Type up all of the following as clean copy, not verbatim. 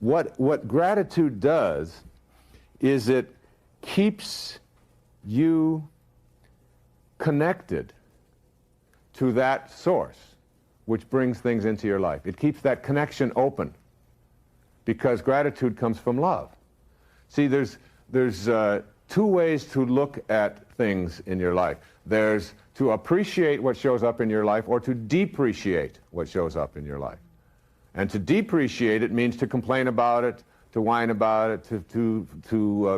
what gratitude does is it keeps you connected to that source which brings things into your life. It keeps that connection open because gratitude comes from love. See, there's two ways to look at things in your life. There's to appreciate what shows up in your life or to depreciate what shows up in your life. And to depreciate it means to complain about it, to whine about it, to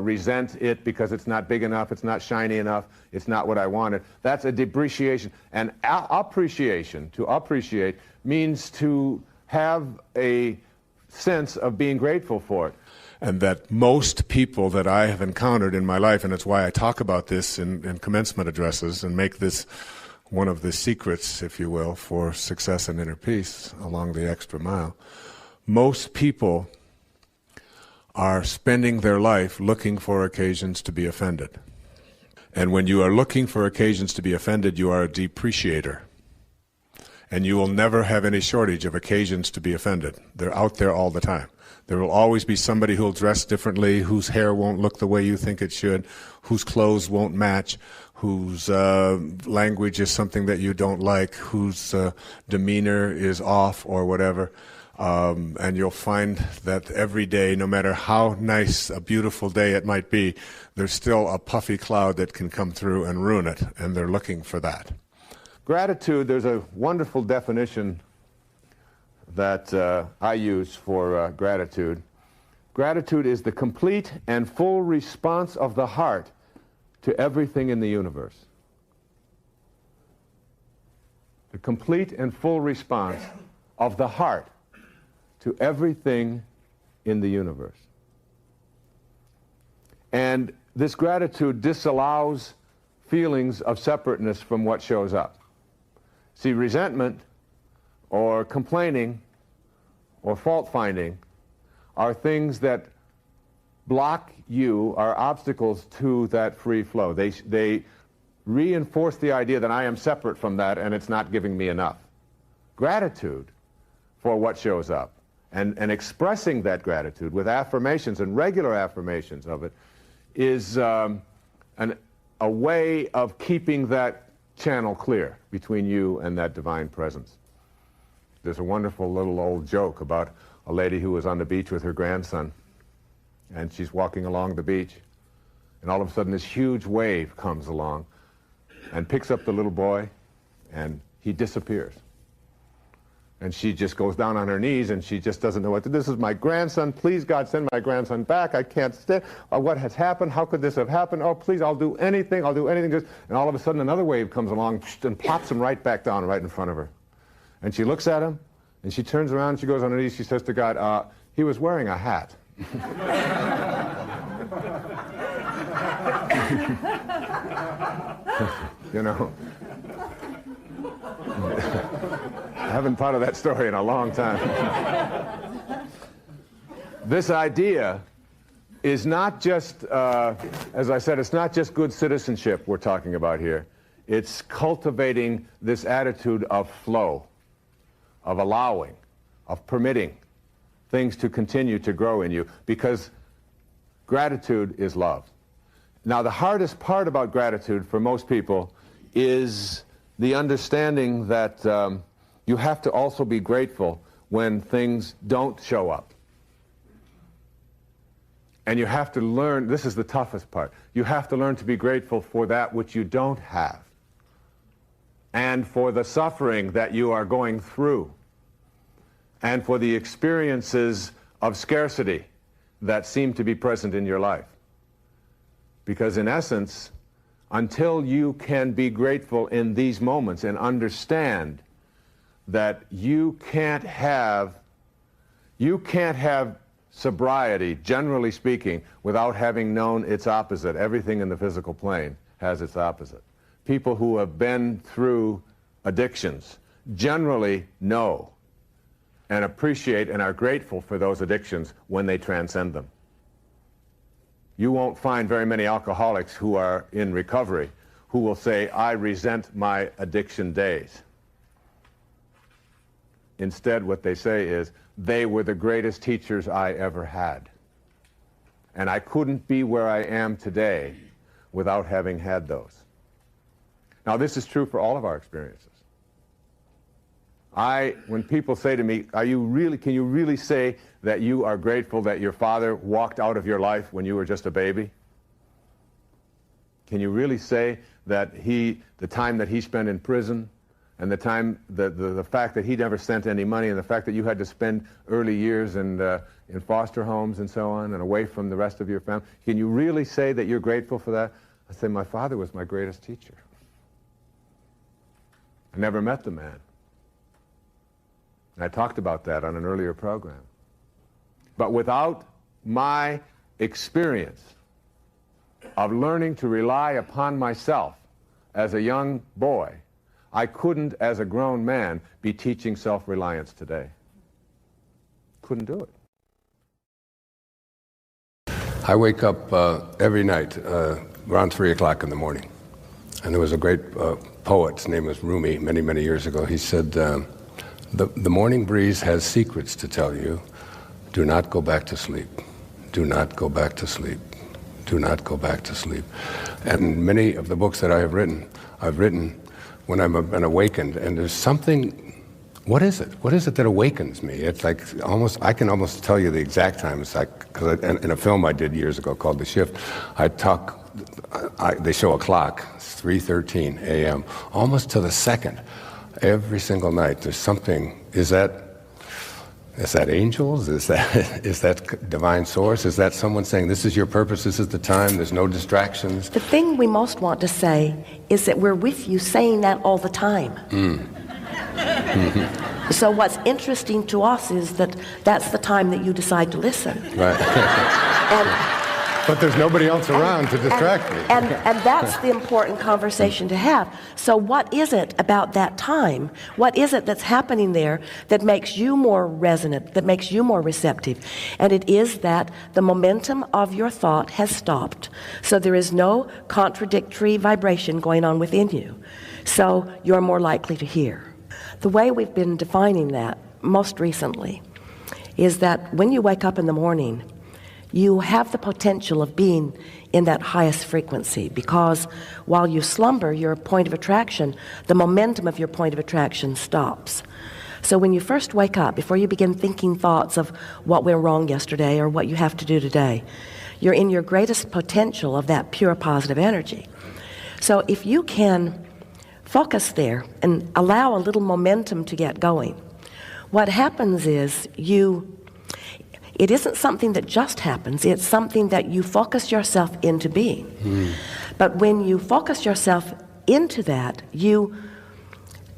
resent it because it's not big enough, it's not shiny enough, it's not what I wanted. That's a depreciation. And appreciation, to appreciate, means to have a sense of being grateful for it. And that most people that I have encountered in my life, and it's why I talk about this in commencement addresses and make this one of the secrets, if you will, for success and inner peace along the extra mile. Most people are spending their life looking for occasions to be offended. And when you are looking for occasions to be offended, you are a depreciator. And you will never have any shortage of occasions to be offended. They're out there all the time. There will always be somebody who will dress differently, whose hair won't look the way you think it should, whose clothes won't match, whose language is something that you don't like, whose demeanor is off or whatever. And you'll find that every day, no matter how nice, a beautiful day it might be, there's still a puffy cloud that can come through and ruin it, and they're looking for that. Gratitude, there's a wonderful definition that I use for gratitude. Gratitude is the complete and full response of the heart to everything in the universe. The complete and full response of the heart to everything in the universe. And this gratitude disallows feelings of separateness from what shows up. See, resentment or complaining or fault-finding are things that block you, are obstacles to that free flow. They reinforce the idea that I am separate from that and it's not giving me enough. Gratitude for what shows up and expressing that gratitude with affirmations and regular affirmations of it is a way of keeping that channel clear between you and that divine presence. There's a wonderful little old joke about a lady who was on the beach with her grandson, and she's walking along the beach, and all of a sudden this huge wave comes along and picks up the little boy, and he disappears. And she just goes down on her knees, and she just doesn't know what to do. This is my grandson. Please, God, send my grandson back. I can't stay. What has happened? How could this have happened? Oh, please, I'll do anything. I'll do anything. And all of a sudden, another wave comes along and plops him right back down right in front of her. And she looks at him, and she turns around, she goes on her knees, she says to God, he was wearing a hat. You know. I haven't thought of that story in a long time. This idea is not just, as I said, it's not just good citizenship we're talking about here. It's cultivating this attitude of flow, of allowing, of permitting things to continue to grow in you, because gratitude is love. Now, the hardest part about gratitude for most people is the understanding that you have to also be grateful when things don't show up. And you have to learn, this is the toughest part, you have to learn to be grateful for that which you don't have, and for the suffering that you are going through, and for the experiences of scarcity that seem to be present in your life. Because in essence, until you can be grateful in these moments and understand that you can't have sobriety, generally speaking, without having known its opposite. Everything in the physical plane has its opposite. People who have been through addictions generally know and appreciate and are grateful for those addictions when they transcend them. You won't find very many alcoholics who are in recovery who will say, I resent my addiction days. Instead, what they say is, they were the greatest teachers I ever had. And I couldn't be where I am today without having had those. Now, this is true for all of our experiences. When people say to me, can you really say that you are grateful that your father walked out of your life when you were just a baby? Can you really say that the time that he spent in prison, and the fact that he never sent any money, and the fact that you had to spend early years in foster homes and so on, and away from the rest of your family, can you really say that you're grateful for that? I say, my father was my greatest teacher. I never met the man. And I talked about that on an earlier program. But without my experience of learning to rely upon myself as a young boy, I couldn't, as a grown man, be teaching self-reliance today. Couldn't do it. I wake up every night around 3 o'clock in the morning. And there was a great poet, his name was Rumi, many, many years ago. He said, the morning breeze has secrets to tell you. Do not go back to sleep. Do not go back to sleep. Do not go back to sleep. And many of the books that I've written when I've been awakened, and there's something, what is it? What is it that awakens me? It's like I can almost tell you the exact time. It's like, because in a film I did years ago called The Shift, they show a clock, it's 3:13 a.m., almost to the second. Every single night, there's something. Is that angels? Is that divine source? Is that someone saying, this is your purpose, this is the time, there's no distractions? The thing we most want to say is that we're with you saying that all the time. Mm-hmm. So what's interesting to us is that that's the time that you decide to listen. Right. But there's nobody else around to distract me. And that's the important conversation to have. So what is it about that time? What is it that's happening there that makes you more resonant, that makes you more receptive? And it is that the momentum of your thought has stopped. So there is no contradictory vibration going on within you. So you're more likely to hear. The way we've been defining that most recently is that when you wake up in the morning, you have the potential of being in that highest frequency, because while you slumber, your point of attraction, the momentum of your point of attraction stops. So when you first wake up, before you begin thinking thoughts of what went wrong yesterday or what you have to do today, you're in your greatest potential of that pure positive energy. So if you can focus there and allow a little momentum to get going, what happens is it isn't something that just happens, it's something that you focus yourself into being. But when you focus yourself into that, you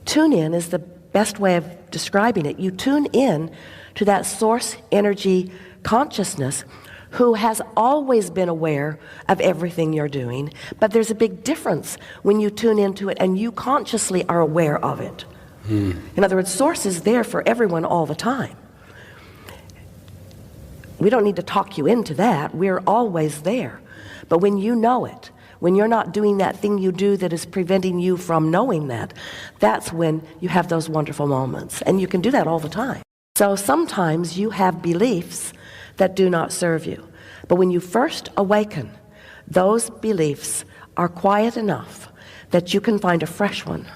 tune in, is the best way of describing it, you tune in to that source energy consciousness who has always been aware of everything you're doing, but there's a big difference when you tune into it and you consciously are aware of it. In other words, source is there for everyone all the time. We don't need to talk you into that. We're always there. But when you know it, when you're not doing that thing you do that is preventing you from knowing that, that's when you have those wonderful moments. And you can do that all the time. So sometimes you have beliefs that do not serve you. But when you first awaken, those beliefs are quiet enough that you can find a fresh one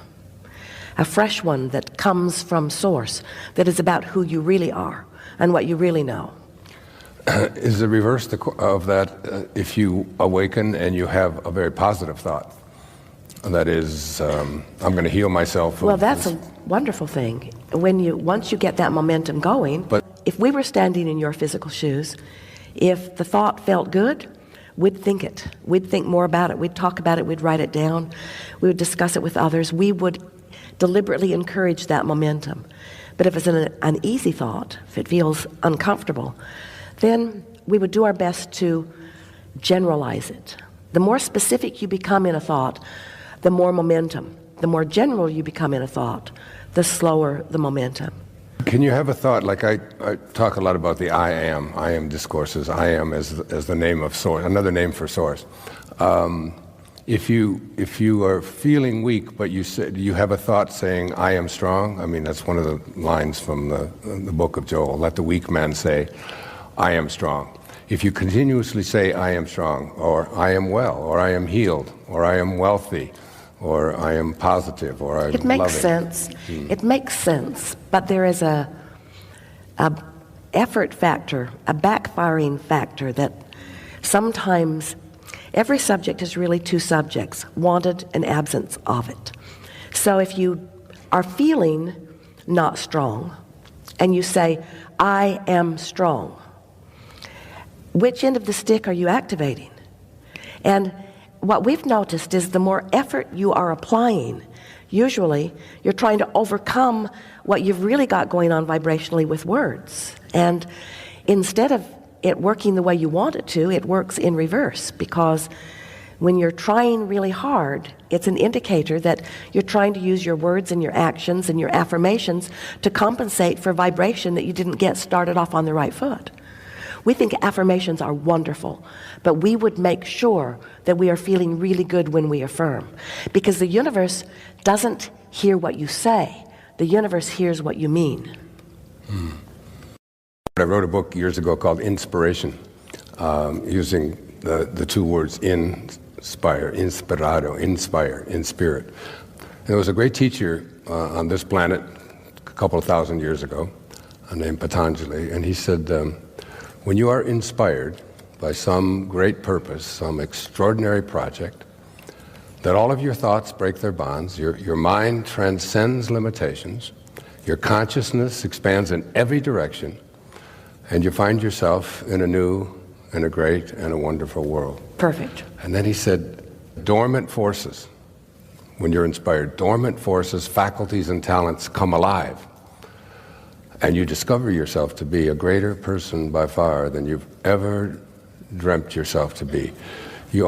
that comes from source, that is about who you really are and what you really know. Is the reverse of that if you awaken and you have a very positive thought? That is, I'm going to heal myself. Well, that's a wonderful thing. Once you get that momentum going, but if we were standing in your physical shoes, if the thought felt good, we'd think it. We'd think more about it. We'd talk about it. We'd write it down. We would discuss it with others. We would deliberately encourage that momentum. But if it's an easy thought, if it feels uncomfortable, then we would do our best to generalize it. The more specific you become in a thought, the more momentum. The more general you become in a thought, the slower the momentum. Can you have a thought, like I talk a lot about the I am discourses. I am as the name of source, another name for source. if you are feeling weak, but you have a thought saying, "I am strong." I mean, that's one of the lines from the book of Joel. Let the weak man say, "I am strong." If you continuously say, "I am strong," or "I am well," or "I am healed," or "I am wealthy," or "I am positive," or "I'm It makes loving." sense. It makes sense, but there is a effort factor, a backfiring factor that sometimes every subject is really two subjects, wanted and absence of it. So if you are feeling not strong and you say, "I am strong," which end of the stick are you activating? And what we've noticed is the more effort you are applying, usually you're trying to overcome what you've really got going on vibrationally with words. And instead of it working the way you want it to, it works in reverse, because when you're trying really hard, it's an indicator that you're trying to use your words and your actions and your affirmations to compensate for vibration that you didn't get started off on the right foot. We think affirmations are wonderful, but we would make sure that we are feeling really good when we affirm, because the universe doesn't hear what you say. The universe hears what you mean. I wrote a book years ago called Inspiration, using the two words inspire, inspirado, inspire, in spirit. And there was a great teacher on this planet a couple of thousand years ago named Patanjali, and he said, when you are inspired by some great purpose, some extraordinary project, that all of your thoughts break their bonds, your mind transcends limitations, your consciousness expands in every direction, and you find yourself in a new and a great and a wonderful world. Perfect. And then he said, dormant forces, when you're inspired, dormant forces, faculties and talents come alive. And you discover yourself to be a greater person by far than you've ever dreamt yourself to be. It's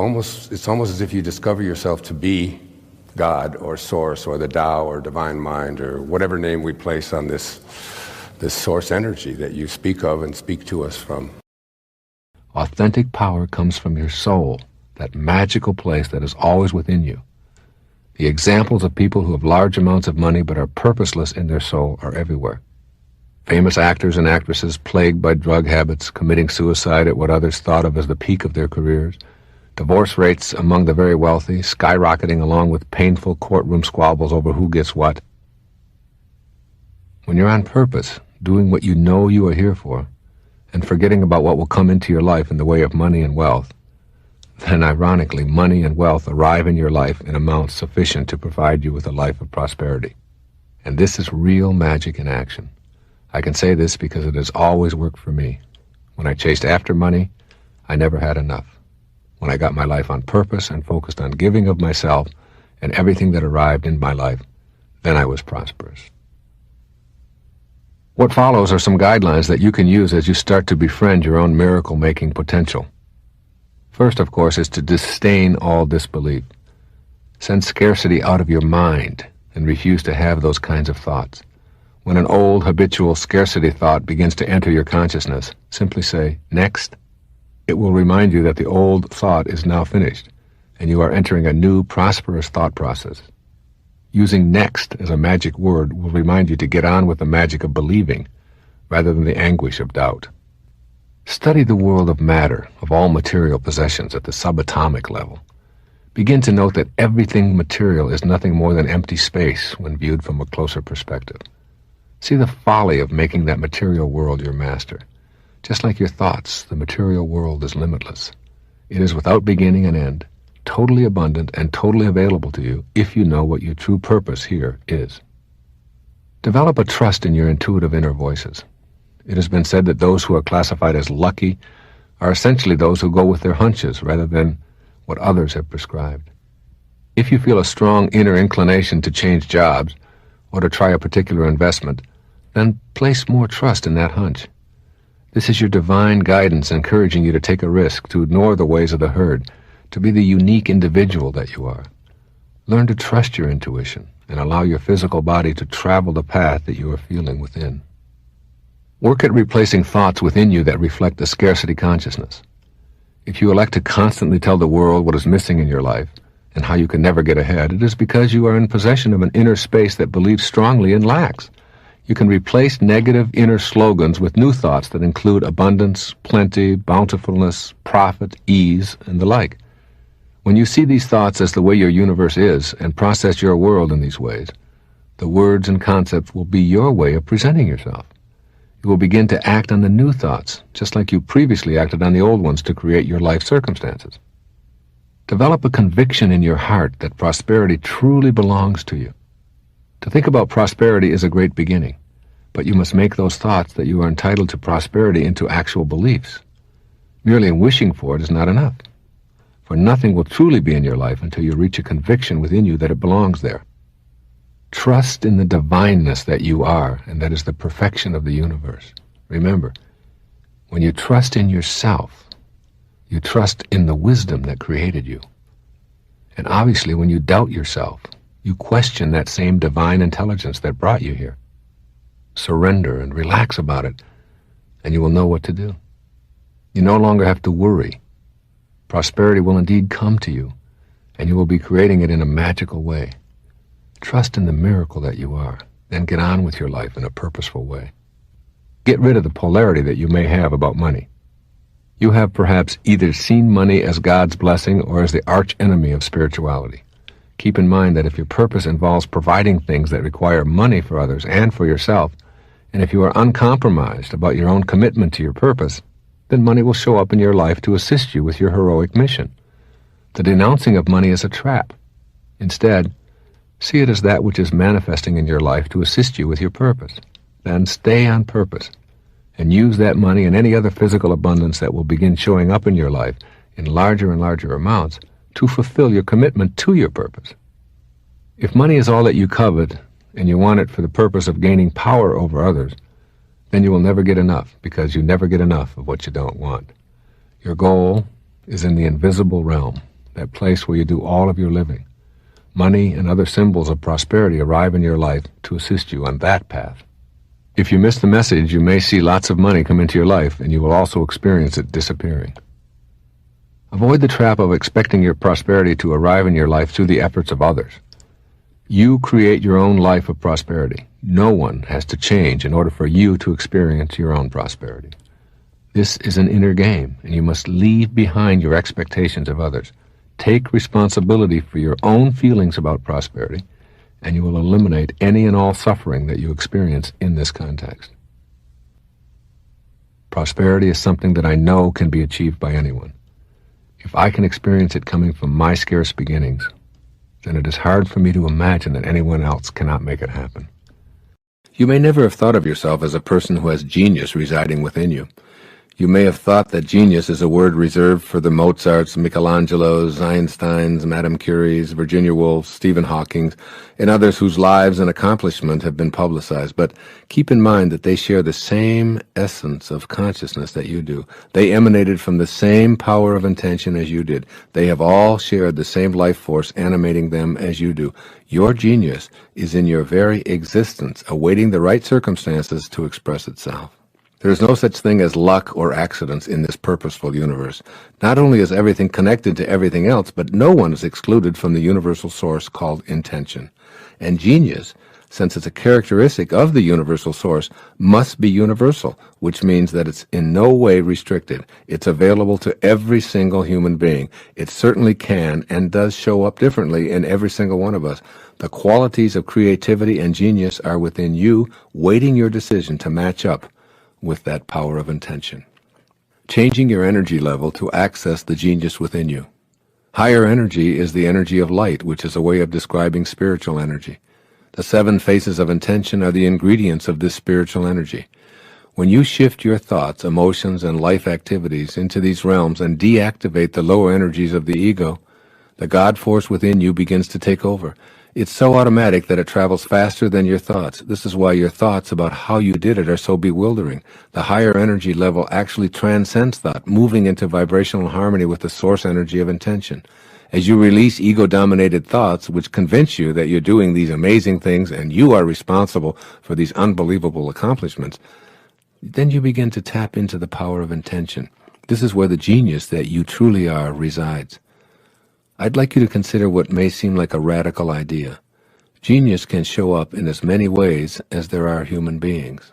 almost as if you discover yourself to be God or Source or the Tao or Divine Mind or whatever name we place on this source energy that you speak of and speak to us from. Authentic power comes from your soul, that magical place that is always within you. The examples of people who have large amounts of money but are purposeless in their soul are everywhere. Famous actors and actresses plagued by drug habits, committing suicide at what others thought of as the peak of their careers, divorce rates among the very wealthy skyrocketing along with painful courtroom squabbles over who gets what. When you're on purpose, doing what you know you are here for, and forgetting about what will come into your life in the way of money and wealth, then ironically, money and wealth arrive in your life in amounts sufficient to provide you with a life of prosperity. And this is real magic in action. I can say this because it has always worked for me. When I chased after money, I never had enough. When I got my life on purpose and focused on giving of myself and everything that arrived in my life, then I was prosperous. What follows are some guidelines that you can use as you start to befriend your own miracle-making potential. First, of course, is to disdain all disbelief. Send scarcity out of your mind and refuse to have those kinds of thoughts. When an old, habitual scarcity thought begins to enter your consciousness, simply say, "Next." It will remind you that the old thought is now finished, and you are entering a new, prosperous thought process. Using "next" as a magic word will remind you to get on with the magic of believing, rather than the anguish of doubt. Study the world of matter, of all material possessions at the subatomic level. Begin to note that everything material is nothing more than empty space when viewed from a closer perspective. See the folly of making that material world your master. Just like your thoughts, the material world is limitless. It is without beginning and end, totally abundant and totally available to you if you know what your true purpose here is. Develop a trust in your intuitive inner voices. It has been said that those who are classified as lucky are essentially those who go with their hunches rather than what others have prescribed. If you feel a strong inner inclination to change jobs or to try a particular investment, then place more trust in that hunch. This is your divine guidance encouraging you to take a risk, to ignore the ways of the herd, to be the unique individual that you are. Learn to trust your intuition and allow your physical body to travel the path that you are feeling within. Work at replacing thoughts within you that reflect the scarcity consciousness. If you elect to constantly tell the world what is missing in your life, and how you can never get ahead, it is because you are in possession of an inner space that believes strongly in lacks. You can replace negative inner slogans with new thoughts that include abundance, plenty, bountifulness, profit, ease, and the like. When you see these thoughts as the way your universe is and process your world in these ways, the words and concepts will be your way of presenting yourself. You will begin to act on the new thoughts, just like you previously acted on the old ones to create your life circumstances. Develop a conviction in your heart that prosperity truly belongs to you. To think about prosperity is a great beginning, but you must make those thoughts that you are entitled to prosperity into actual beliefs. Merely wishing for it is not enough, for nothing will truly be in your life until you reach a conviction within you that it belongs there. Trust in the divineness that you are, and that is the perfection of the universe. Remember, when you trust in yourself, you trust in the wisdom that created you. And obviously, when you doubt yourself, you question that same divine intelligence that brought you here. Surrender and relax about it, and you will know what to do. You no longer have to worry. Prosperity will indeed come to you, and you will be creating it in a magical way. Trust in the miracle that you are, then get on with your life in a purposeful way. Get rid of the polarity that you may have about money. You have perhaps either seen money as God's blessing or as the arch enemy of spirituality. Keep in mind that if your purpose involves providing things that require money for others and for yourself, and if you are uncompromised about your own commitment to your purpose, then money will show up in your life to assist you with your heroic mission. The denouncing of money is a trap. Instead, see it as that which is manifesting in your life to assist you with your purpose. Then stay on purpose, and use that money and any other physical abundance that will begin showing up in your life in larger and larger amounts to fulfill your commitment to your purpose. If money is all that you covet, and you want it for the purpose of gaining power over others, then you will never get enough, because you never get enough of what you don't want. Your goal is in the invisible realm, that place where you do all of your living. Money and other symbols of prosperity arrive in your life to assist you on that path. If you miss the message, you may see lots of money come into your life, and you will also experience it disappearing. Avoid the trap of expecting your prosperity to arrive in your life through the efforts of others. You create your own life of prosperity. No one has to change in order for you to experience your own prosperity. This is an inner game, and you must leave behind your expectations of others. Take responsibility for your own feelings about prosperity, and you will eliminate any and all suffering that you experience in this context. Prosperity is something that I know can be achieved by anyone. If I can experience it coming from my scarce beginnings, then it is hard for me to imagine that anyone else cannot make it happen. You may never have thought of yourself as a person who has genius residing within you. You may have thought that genius is a word reserved for the Mozarts, Michelangelos, Einsteins, Madame Curies, Virginia Woolfs, Stephen Hawkings, and others whose lives and accomplishment have been publicized. But keep in mind that they share the same essence of consciousness that you do. They emanated from the same power of intention as you did. They have all shared the same life force animating them as you do. Your genius is in your very existence, awaiting the right circumstances to express itself. There is no such thing as luck or accidents in this purposeful universe. Not only is everything connected to everything else, but no one is excluded from the universal source called intention. And genius, since it's a characteristic of the universal source, must be universal, which means that it's in no way restricted. It's available to every single human being. It certainly can and does show up differently in every single one of us. The qualities of creativity and genius are within you, waiting your decision to match up with that power of intention. Changing your energy level to access the genius within you. Higher energy is the energy of light, which is a way of describing spiritual energy. The 7 phases of intention are the ingredients of this spiritual energy. When you shift your thoughts, emotions, and life activities into these realms and deactivate the lower energies of the ego, the God force within you begins to take over. It's so automatic that it travels faster than your thoughts. This is why your thoughts about how you did it are so bewildering. The higher energy level actually transcends thought, moving into vibrational harmony with the source energy of intention. As you release ego-dominated thoughts, which convince you that you're doing these amazing things and you are responsible for these unbelievable accomplishments, then you begin to tap into the power of intention. This is where the genius that you truly are resides. I'd like you to consider what may seem like a radical idea. Genius can show up in as many ways as there are human beings.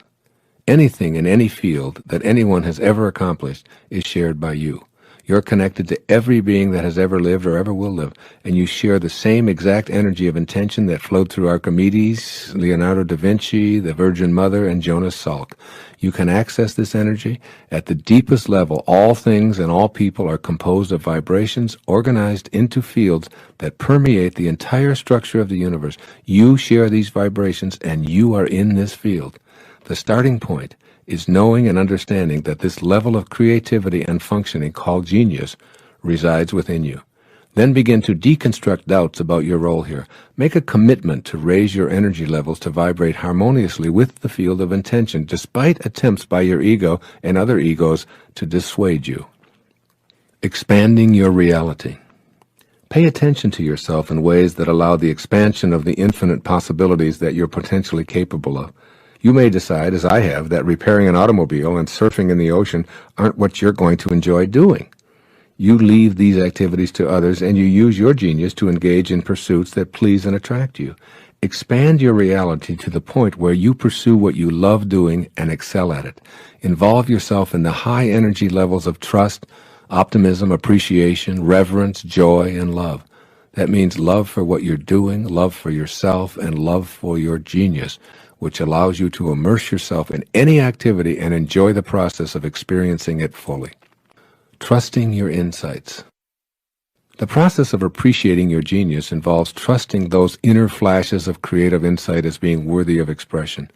Anything in any field that anyone has ever accomplished is shared by you. You're connected to every being that has ever lived or ever will live, and you share the same exact energy of intention that flowed through Archimedes, Leonardo da Vinci, the Virgin Mother, and Jonas Salk. You can access this energy. At the deepest level, all things and all people are composed of vibrations organized into fields that permeate the entire structure of the universe. You share these vibrations, and you are in this field. The starting point is knowing and understanding that this level of creativity and functioning called genius resides within you. Then begin to deconstruct doubts about your role here. Make a commitment to raise your energy levels to vibrate harmoniously with the field of intention, despite attempts by your ego and other egos to dissuade you. Expanding your reality. Pay attention to yourself in ways that allow the expansion of the infinite possibilities that you're potentially capable of. You may decide, as I have, that repairing an automobile and surfing in the ocean aren't what you're going to enjoy doing. You leave these activities to others, and you use your genius to engage in pursuits that please and attract you. Expand your reality to the point where you pursue what you love doing and excel at it. Involve yourself in the high energy levels of trust, optimism, appreciation, reverence, joy, and love. That means love for what you're doing, love for yourself, and love for your genius, which allows you to immerse yourself in any activity and enjoy the process of experiencing it fully. Trusting your insights. The process of appreciating your genius involves trusting those inner flashes of creative insight as being worthy of expression.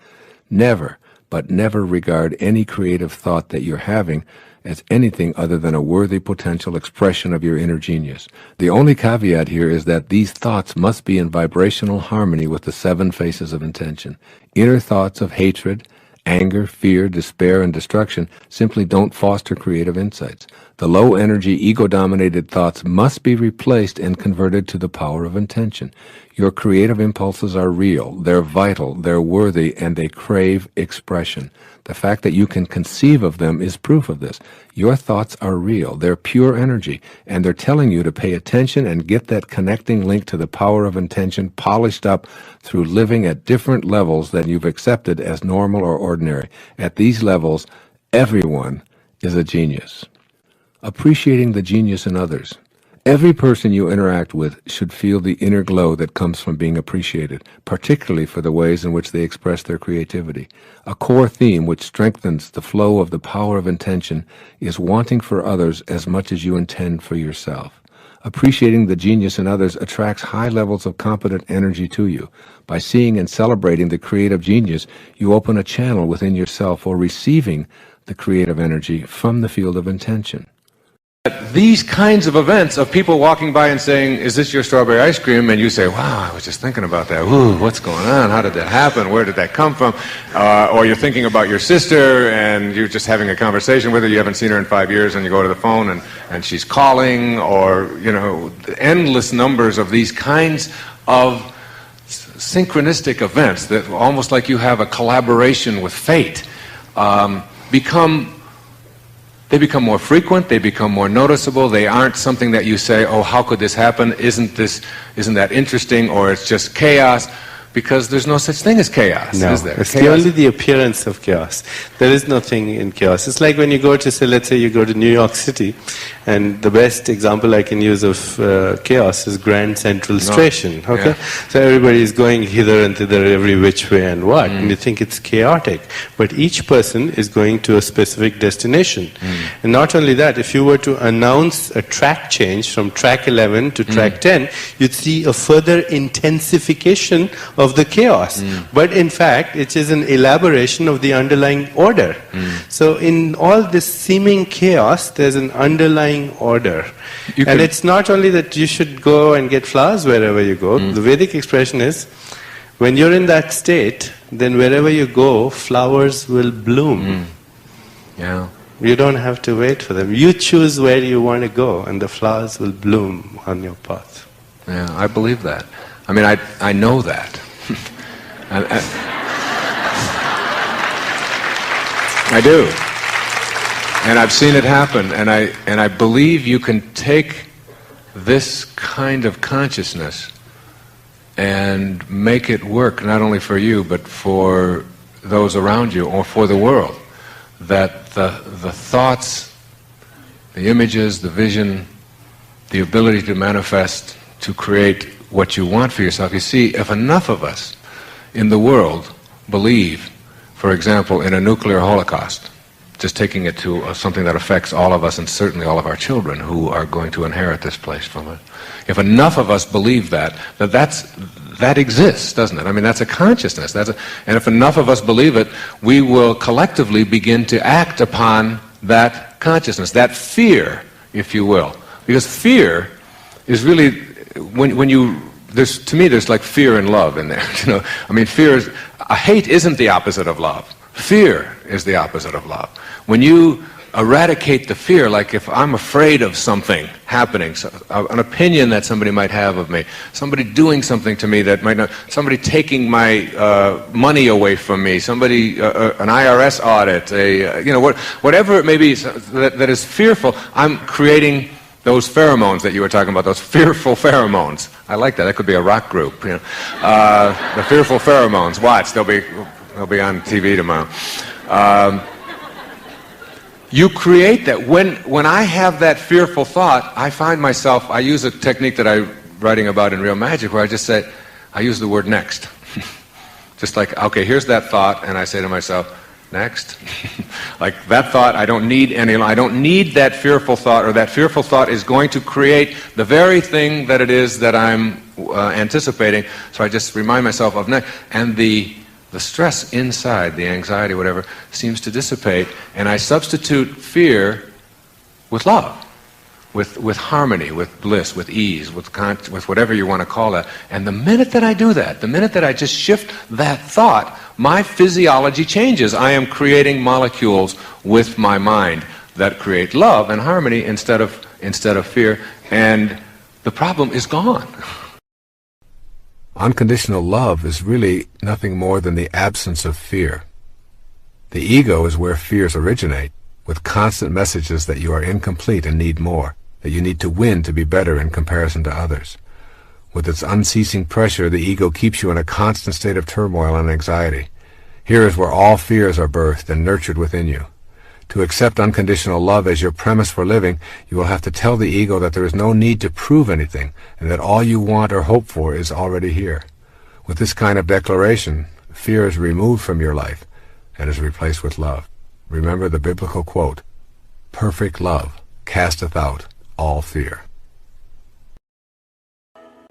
Never, but never regard any creative thought that you're having as anything other than a worthy potential expression of your inner genius. The only caveat here is that these thoughts must be in vibrational harmony with the 7 faces of intention. Inner thoughts of hatred, anger, fear, despair, and destruction simply don't foster creative insights. The low-energy, ego-dominated thoughts must be replaced and converted to the power of intention. Your creative impulses are real, they're vital, they're worthy, and they crave expression. The fact that you can conceive of them is proof of this. Your thoughts are real, they're pure energy, and they're telling you to pay attention and get that connecting link to the power of intention polished up through living at different levels than you've accepted as normal or ordinary. At these levels, everyone is a genius. Appreciating the genius in others. Every person you interact with should feel the inner glow that comes from being appreciated, particularly for the ways in which they express their creativity. A core theme which strengthens the flow of the power of intention is wanting for others as much as you intend for yourself. Appreciating the genius in others attracts high levels of competent energy to you. By seeing and celebrating the creative genius, you open a channel within yourself for receiving the creative energy from the field of intention. These kinds of events of people walking by and saying, "Is this your strawberry ice cream?" And you say, "Wow, I was just thinking about that. Ooh, what's going on? How did that happen? Where did that come from?" Or you're thinking about your sister and you're just having a conversation with her. You haven't seen her in 5 years and you go to the phone and she's calling, or, you know, endless numbers of these kinds of synchronistic events that almost like you have a collaboration with fate they become more frequent, they become more noticeable, they aren't something that you say, "Oh, how could this happen? Isn't that interesting?" Or it's just chaos, because there's no such thing as chaos, no, is there? It's only the appearance of chaos. There is nothing in chaos. It's like when you go to, say, let's say you go to New York City, and the best example I can use of chaos is Grand Central Station. Okay, yeah. So everybody is going hither and thither every which way and what, and you think it's chaotic. But each person is going to a specific destination. And not only that, if you were to announce a track change from track 11 to track 10, you'd see a further intensification of the chaos. But in fact, it is an elaboration of the underlying order. So in all this seeming chaos, there's an underlying order. And it's not only that you should go and get flowers wherever you go. The Vedic expression is, when you're in that state, then wherever you go, flowers will bloom. Yeah. You don't have to wait for them. You choose where you want to go, and the flowers will bloom on your path. Yeah, I believe that. I mean, I know that. I do. And I've seen it happen, and I believe you can take this kind of consciousness and make it work not only for you but for those around you or for the world, that the thoughts, the images, the vision, the ability to manifest, to create what you want for yourself. You see, if enough of us in the world believe, for example, in a nuclear holocaust, just taking it to something that affects all of us and certainly all of our children who are going to inherit this place from us. If enough of us believe that exists, doesn't it? I mean, that's a consciousness. And if enough of us believe it, we will collectively begin to act upon that consciousness, that fear, if you will. Because fear is really, to me, there's like fear and love in there. You know, I mean, hate isn't the opposite of love. Fear is the opposite of love. When you eradicate the fear, like if I'm afraid of something happening, an opinion that somebody might have of me, somebody doing something to me that might not, somebody taking my money away from me, somebody, an IRS audit, whatever it may be that is fearful, I'm creating those pheromones that you were talking about, those fearful pheromones. I like that. That could be a rock group. You know, the fearful pheromones. Watch, they'll be on TV tomorrow. You create that. When I have that fearful thought, I find myself, I use a technique that I'm writing about in Real Magic where I just say, I use the word next. Just like, okay, here's that thought, and I say to myself, next. Like that thought, I don't need that fearful thought, or that fearful thought is going to create the very thing that it is that I'm anticipating. So I just remind myself of next, and the stress inside, the anxiety, whatever, seems to dissipate, and I substitute fear with love, with harmony, with bliss, with ease, with whatever you want to call that. And the minute that I do that, the minute that I just shift that thought, my physiology changes. I am creating molecules with my mind that create love and harmony instead of fear, and the problem is gone. Unconditional love is really nothing more than the absence of fear. The ego is where fears originate, with constant messages that you are incomplete and need more, that you need to win to be better in comparison to others. With its unceasing pressure, the ego keeps you in a constant state of turmoil and anxiety. Here is where all fears are birthed and nurtured within you. To accept unconditional love as your premise for living, you will have to tell the ego that there is no need to prove anything, and that all you want or hope for is already here. With this kind of declaration, fear is removed from your life and is replaced with love. Remember the biblical quote, "Perfect love casteth out all fear."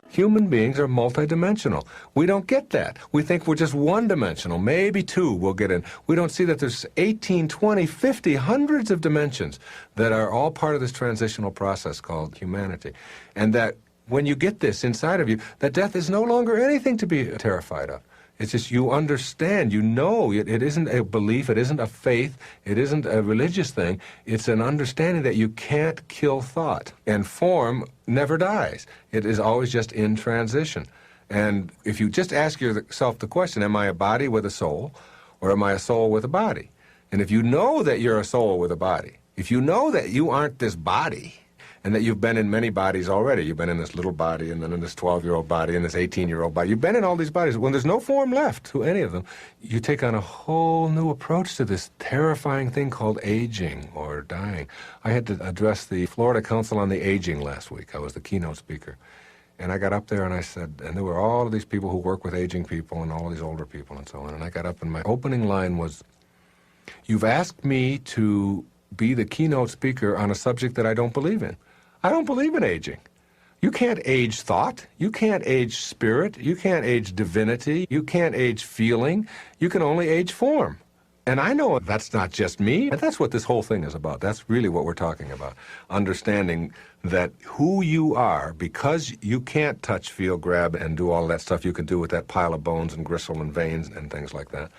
Human beings are multidimensional. We don't get that. We think we're just one-dimensional. Maybe two we'll get in. We don't see that there's 18, 20, 50, hundreds of dimensions that are all part of this transitional process called humanity. And that when you get this inside of you, that death is no longer anything to be terrified of. It's just you understand, you know, it isn't a belief, it isn't a faith, it isn't a religious thing. It's an understanding that you can't kill thought. And form never dies. It is always just in transition. And if you just ask yourself the question, am I a body with a soul, or am I a soul with a body? And if you know that you're a soul with a body, if you know that you aren't this body, and that you've been in many bodies already. You've been in this little body, and then in this 12-year-old body, and this 18-year-old body. You've been in all these bodies. When there's no form left to any of them, you take on a whole new approach to this terrifying thing called aging or dying. I had to address the Florida Council on the Aging last week. I was the keynote speaker. And I got up there and I said, and there were all of these people who work with aging people and all of these older people and so on. And I got up and my opening line was, "You've asked me to be the keynote speaker on a subject that I don't believe in. I don't believe in aging. You can't age thought. You can't age spirit. You can't age divinity. You can't age feeling. You can only age form. And I know that's not just me. And that's what this whole thing is about. That's really what we're talking about. Understanding that who you are, because you can't touch, feel, grab, and do all that stuff you can do with that pile of bones and gristle and veins and things like that.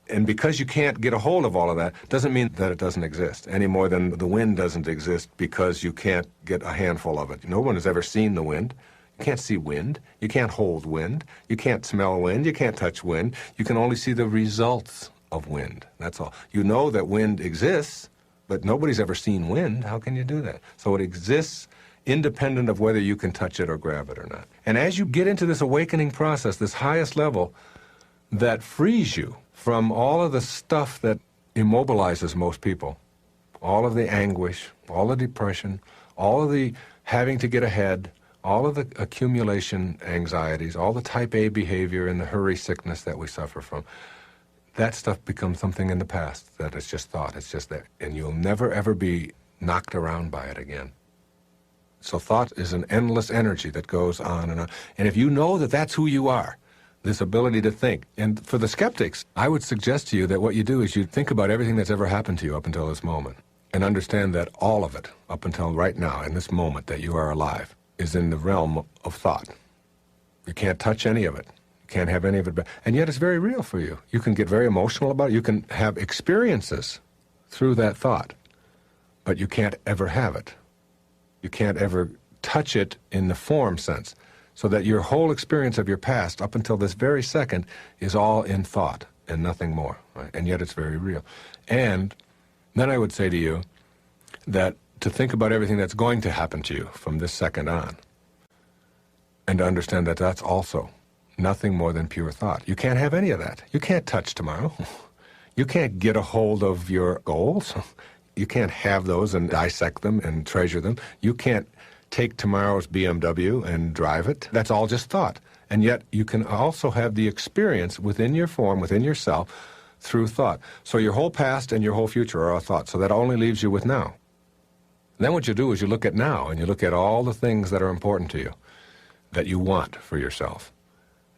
And because you can't get a hold of all of that, doesn't mean that it doesn't exist, any more than the wind doesn't exist because you can't get a handful of it. No one has ever seen the wind. You can't see wind. You can't hold wind. You can't smell wind. You can't touch wind. You can only see the results of wind. That's all. You know that wind exists, but nobody's ever seen wind. How can you do that? So it exists independent of whether you can touch it or grab it or not. And as you get into this awakening process, this highest level that frees you from all of the stuff that immobilizes most people, all of the anguish, all the depression, all of the having to get ahead, all of the accumulation anxieties, all the type A behavior and the hurry sickness that we suffer from, that stuff becomes something in the past that is just thought. It's just there. And you'll never, ever be knocked around by it again. So thought is an endless energy that goes on and on. And if you know that that's who you are, this ability to think. And for the skeptics, I would suggest to you that what you do is you think about everything that's ever happened to you up until this moment and understand that all of it, up until right now, in this moment that you are alive, is in the realm of thought. You can't touch any of it. You can't have any of it. And yet it's very real for you. You can get very emotional about it. You can have experiences through that thought, but you can't ever have it. You can't ever touch it in the form sense. So that your whole experience of your past up until this very second is all in thought and nothing more. Right? And yet it's very real. And then I would say to you that to think about everything that's going to happen to you from this second on, and to understand that that's also nothing more than pure thought. You can't have any of that. You can't touch tomorrow. You can't get a hold of your goals. You can't have those and dissect them and treasure them. You can't take tomorrow's BMW and drive it. That's all just thought. And yet you can also have the experience within your form, within yourself, through thought. So your whole past and your whole future are all thought. So that only leaves you with now. Then what you do is you look at now, and you look at all the things that are important to you, that you want for yourself.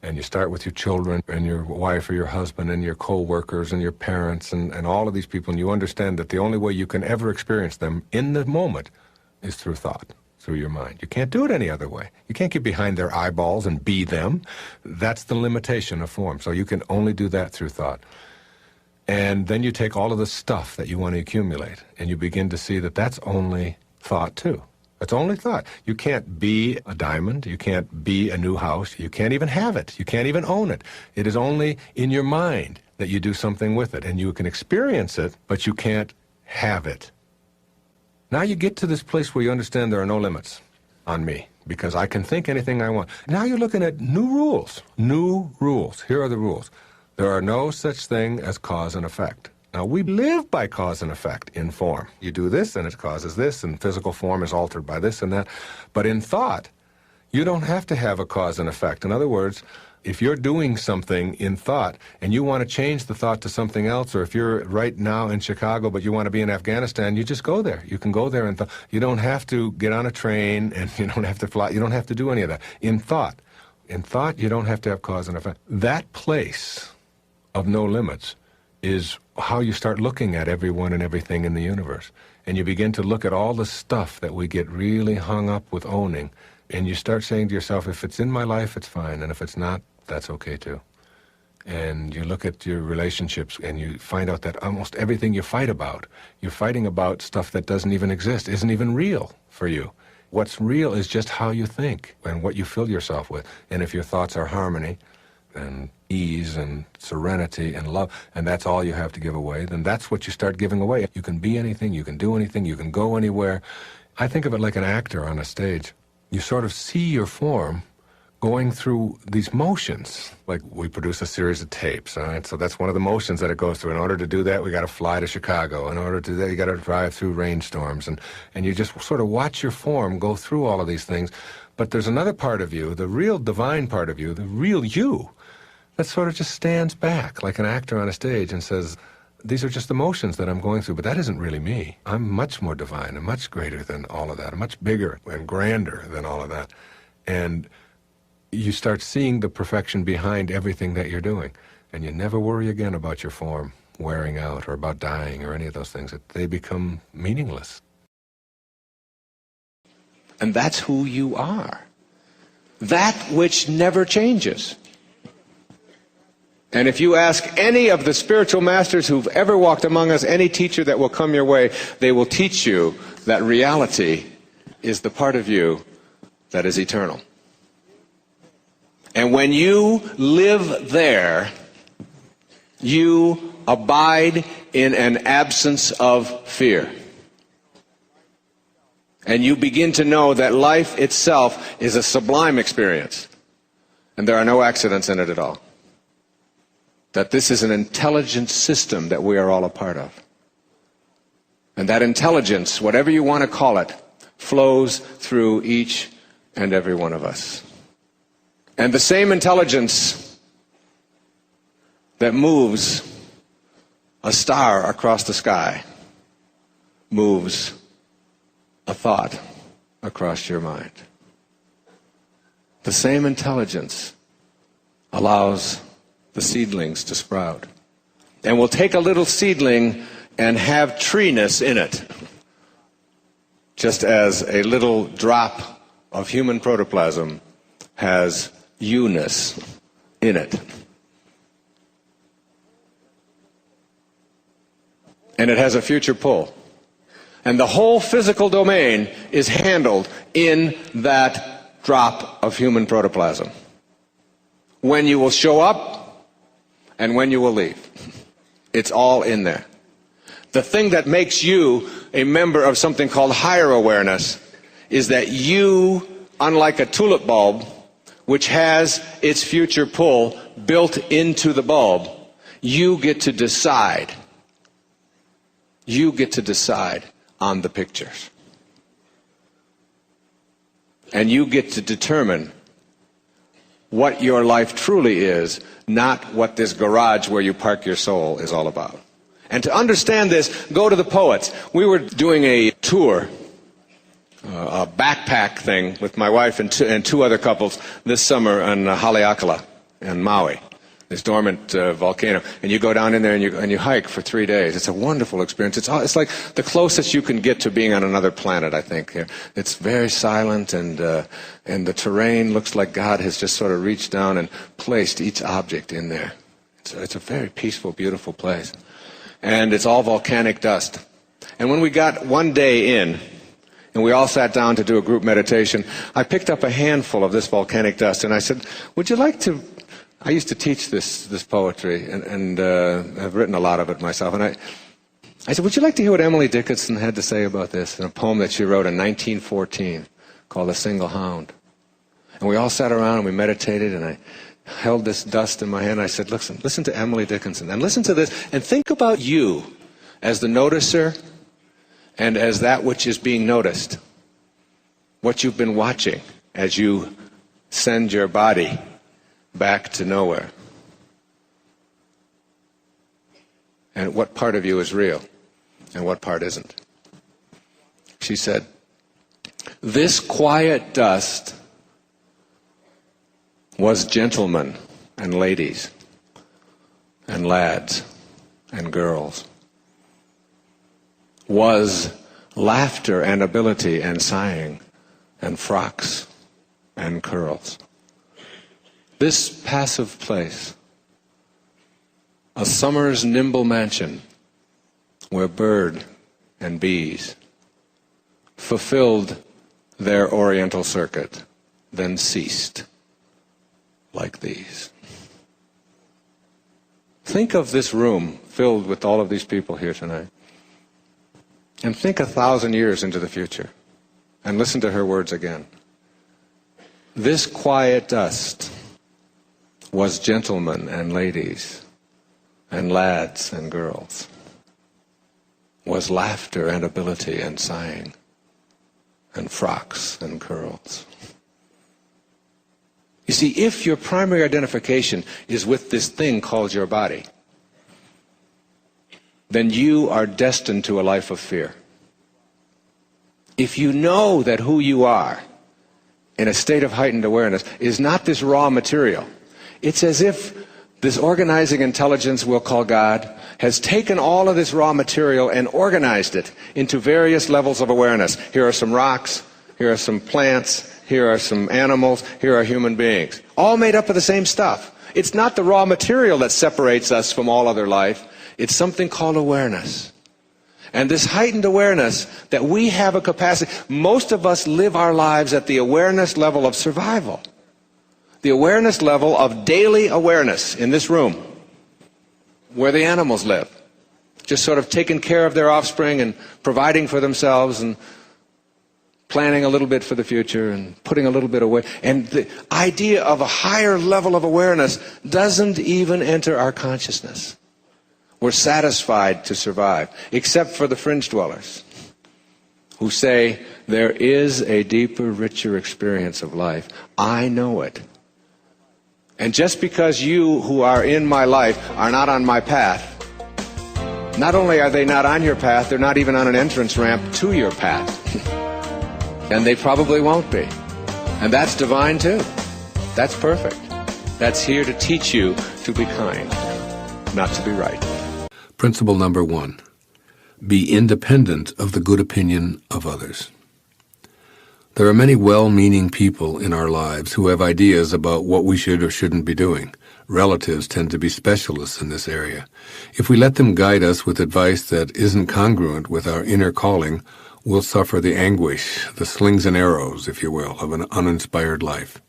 And you start with your children and your wife or your husband and your co-workers and your parents and all of these people, and you understand that the only way you can ever experience them in the moment is through thought, through your mind. You can't do it any other way. You can't get behind their eyeballs and be them. That's the limitation of form. So you can only do that through thought. And then you take all of the stuff that you want to accumulate, and you begin to see that that's only thought too. That's only thought. You can't be a diamond. You can't be a new house. You can't even have it. You can't even own it. It is only in your mind that you do something with it, and you can experience it, but you can't have it. Now you get to this place where you understand there are no limits on me, because I can think anything I want. Now you're looking at new rules. New rules. Here are the rules. There are no such thing as cause and effect. Now, we live by cause and effect in form. You do this, and it causes this, and physical form is altered by this and that. But in thought, you don't have to have a cause and effect. In other words, if you're doing something in thought, and you want to change the thought to something else, or if you're right now in Chicago, but you want to be in Afghanistan, you just go there. You can go there, and you don't have to get on a train, and you don't have to fly. You don't have to do any of that. In thought, you don't have to have cause and effect. That place of no limits is how you start looking at everyone and everything in the universe. And you begin to look at all the stuff that we get really hung up with owning, and you start saying to yourself, if it's in my life, it's fine, and if it's not, that's okay too. And you look at your relationships, and you find out that almost everything you fight about, you're fighting about stuff that doesn't even exist, isn't even real for you. What's real is just how you think and what you fill yourself with. And if your thoughts are harmony and ease and serenity and love, and that's all you have to give away, then that's what you start giving away. You can be anything, you can do anything, you can go anywhere. I think of it like an actor on a stage. You sort of see your form going through these motions. Like we produce a series of tapes, all right? So that's one of the motions that it goes through. In order to do that, we got to fly to Chicago. In order to do that, you got to drive through rainstorms. And you just sort of watch your form go through all of these things. But there's another part of you, the real divine part of you, the real you, that sort of just stands back like an actor on a stage and says, these are just emotions that I'm going through, but that isn't really me. I'm much more divine and much greater than all of that. I'm much bigger and grander than all of that. And you start seeing the perfection behind everything that you're doing. And you never worry again about your form wearing out or about dying or any of those things. They become meaningless. And that's who you are. That which never changes. And if you ask any of the spiritual masters who've ever walked among us, any teacher that will come your way, they will teach you that reality is the part of you that is eternal. And when you live there, you abide in an absence of fear. And you begin to know that life itself is a sublime experience. And there are no accidents in it at all. That this is an intelligent system that we are all a part of. And that intelligence, whatever you want to call it, flows through each and every one of us. And the same intelligence that moves a star across the sky moves a thought across your mind. The same intelligence allows the seedlings to sprout. And will take a little seedling and have treeness in it, just as a little drop of human protoplasm has you-ness in it. And it has a future pull. And the whole physical domain is handled in that drop of human protoplasm. When you will show up and when you will leave. It's all in there. The thing that makes you a member of something called higher awareness is that you, unlike a tulip bulb, which has its future pull built into the bulb, you get to decide. You get to decide on the pictures. And you get to determine what your life truly is, not what this garage where you park your soul is all about. And to understand this, go to the poets. We were doing a tour, a backpack thing with my wife and two other couples this summer on Haleakala in Maui, this dormant volcano. And you go down in there and you hike for 3 days. It's a wonderful experience. It's like the closest you can get to being on another planet, I think. Here, it's very silent, and the terrain looks like God has just sort of reached down and placed each object in there. It's a very peaceful, beautiful place. And it's all volcanic dust. And when we got one day in, and we all sat down to do a group meditation, I picked up a handful of this volcanic dust, and I said, would you like to... I used to teach this poetry, and I've written a lot of it myself. And I said, would you like to hear what Emily Dickinson had to say about this in a poem that she wrote in 1914 called A Single Hound? And we all sat around and we meditated, and I held this dust in my hand. And I said, listen to Emily Dickinson, and listen to this, and think about you as the noticer and as that which is being noticed. What you've been watching as you send your body back to nowhere. And what part of you is real and what part isn't. She said, this quiet dust was gentlemen and ladies and lads and girls, was laughter and ability and sighing and frocks and curls. This passive place, a summer's nimble mansion where bird and bees fulfilled their oriental circuit, then ceased like these. Think of this room filled with all of these people here tonight. And think 1,000 years into the future. And listen to her words again. This quiet dust was gentlemen and ladies and lads and girls, was laughter and ability and sighing and frocks and curls. You see, if your primary identification is with this thing called your body, then you are destined to a life of fear. If you know that who you are in a state of heightened awareness is not this raw material, it's as if this organizing intelligence we'll call God has taken all of this raw material and organized it into various levels of awareness. Here are some rocks, here are some plants, here are some animals, here are human beings. All made up of the same stuff. It's not the raw material that separates us from all other life. It's something called awareness. And this heightened awareness that we have a capacity, most of us live our lives at the awareness level of survival. The awareness level of daily awareness in this room, where the animals live, just sort of taking care of their offspring and providing for themselves and planning a little bit for the future and putting a little bit away. And the idea of a higher level of awareness doesn't even enter our consciousness. We're satisfied to survive, except for the fringe dwellers who say, there is a deeper, richer experience of life. I know it. And just because you who are in my life are not on my path, not only are they not on your path, they're not even on an entrance ramp to your path. And they probably won't be. And that's divine too. That's perfect. That's here to teach you to be kind, not to be right. Principle number 1. Be independent of the good opinion of others. There are many well-meaning people in our lives who have ideas about what we should or shouldn't be doing. Relatives tend to be specialists in this area. If we let them guide us with advice that isn't congruent with our inner calling, we'll suffer the anguish, the slings and arrows, if you will, of an uninspired life.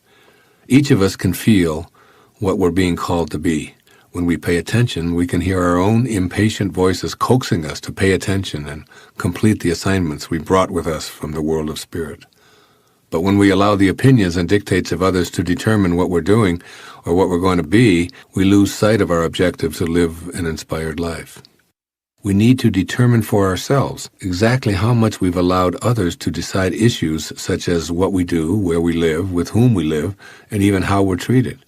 Each of us can feel what we're being called to be. When we pay attention, we can hear our own impatient voices coaxing us to pay attention and complete the assignments we brought with us from the world of spirit. But when we allow the opinions and dictates of others to determine what we're doing or what we're going to be, we lose sight of our objective to live an inspired life. We need to determine for ourselves exactly how much we've allowed others to decide issues such as what we do, where we live, with whom we live, and even how we're treated.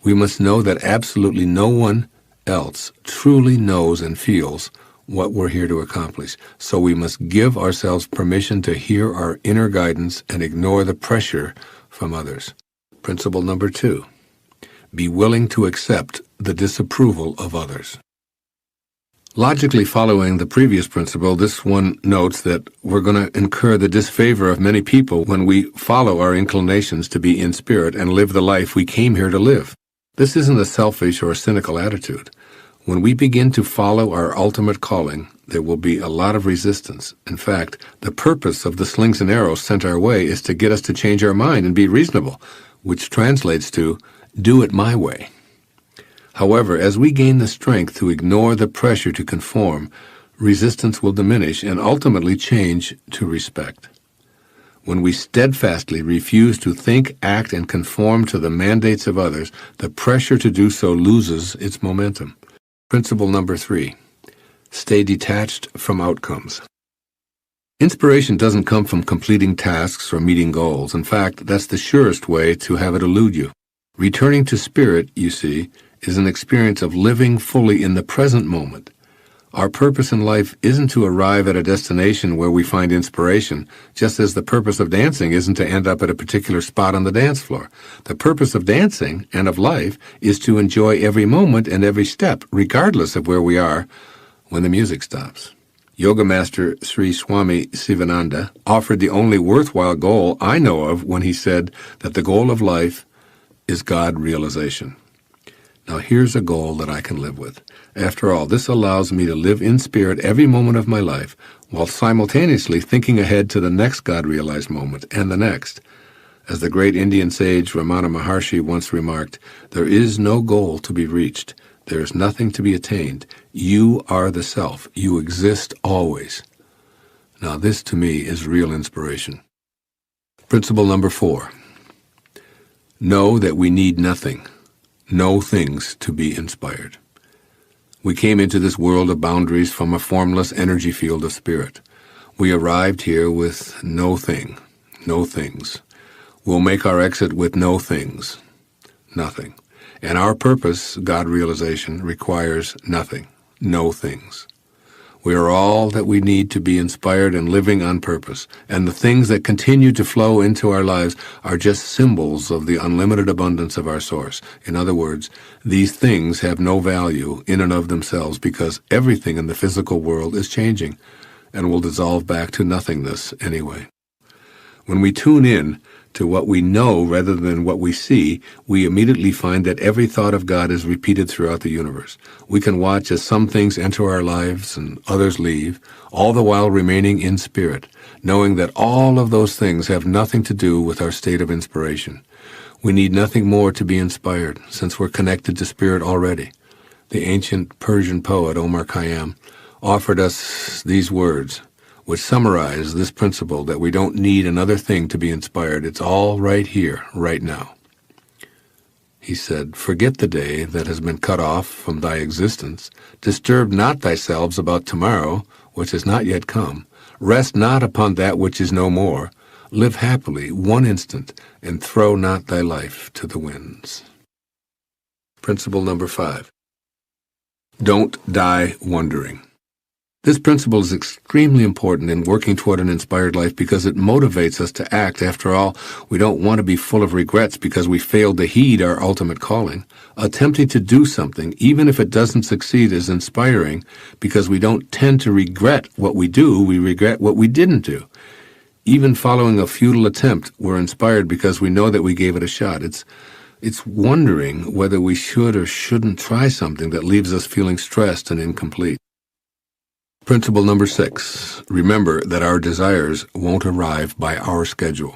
We must know that absolutely no one else truly knows and feels what we're here to accomplish. So we must give ourselves permission to hear our inner guidance and ignore the pressure from others. Principle number 2. Be willing to accept the disapproval of others. Logically following the previous principle, this one notes that we're going to incur the disfavor of many people when we follow our inclinations to be in spirit and live the life we came here to live. This isn't a selfish or a cynical attitude. When we begin to follow our ultimate calling, there will be a lot of resistance. In fact, the purpose of the slings and arrows sent our way is to get us to change our mind and be reasonable, which translates to, do it my way. However, as we gain the strength to ignore the pressure to conform, resistance will diminish and ultimately change to respect. When we steadfastly refuse to think, act, and conform to the mandates of others, the pressure to do so loses its momentum. Principle number 3. Stay detached from outcomes. Inspiration doesn't come from completing tasks or meeting goals. In fact, that's the surest way to have it elude you. Returning to spirit, you see, is an experience of living fully in the present moment. Our purpose in life isn't to arrive at a destination where we find inspiration, just as the purpose of dancing isn't to end up at a particular spot on the dance floor. The purpose of dancing and of life is to enjoy every moment and every step, regardless of where we are when the music stops. Yoga Master Sri Swami Sivananda offered the only worthwhile goal I know of when he said that the goal of life is God realization. Now here's a goal that I can live with. After all, this allows me to live in spirit every moment of my life, while simultaneously thinking ahead to the next God-realized moment and the next. As the great Indian sage Ramana Maharshi once remarked, there is no goal to be reached. There is nothing to be attained. You are the self. You exist always. Now this to me is real inspiration. Principle number 4. Know that we need nothing. No things to be inspired. We came into this world of boundaries from a formless energy field of spirit. We arrived here with no thing, no things. We'll make our exit with no things, nothing. And our purpose, God realization, requires nothing, no things. We are all that we need to be inspired and living on purpose, and the things that continue to flow into our lives are just symbols of the unlimited abundance of our source. In other words, these things have no value in and of themselves because everything in the physical world is changing and will dissolve back to nothingness anyway. When we tune in to what we know rather than what we see, we immediately find that every thought of God is repeated throughout the universe. We can watch as some things enter our lives and others leave, all the while remaining in spirit, knowing that all of those things have nothing to do with our state of inspiration. We need nothing more to be inspired, since we're connected to spirit already. The ancient Persian poet Omar Khayyam offered us these words: which summarize this principle that we don't need another thing to be inspired. It's all right here, right now. He said, "Forget the day that has been cut off from thy existence. Disturb not thyself about tomorrow, which has not yet come. Rest not upon that which is no more. Live happily one instant, and throw not thy life to the winds." Principle number 5. Don't die wondering. This principle is extremely important in working toward an inspired life because it motivates us to act. After all, we don't want to be full of regrets because we failed to heed our ultimate calling. Attempting to do something, even if it doesn't succeed, is inspiring because we don't tend to regret what we do, we regret what we didn't do. Even following a futile attempt, we're inspired because we know that we gave it a shot. It's wondering whether we should or shouldn't try something that leaves us feeling stressed and incomplete. Principle number 6. Remember that our desires won't arrive by our schedule.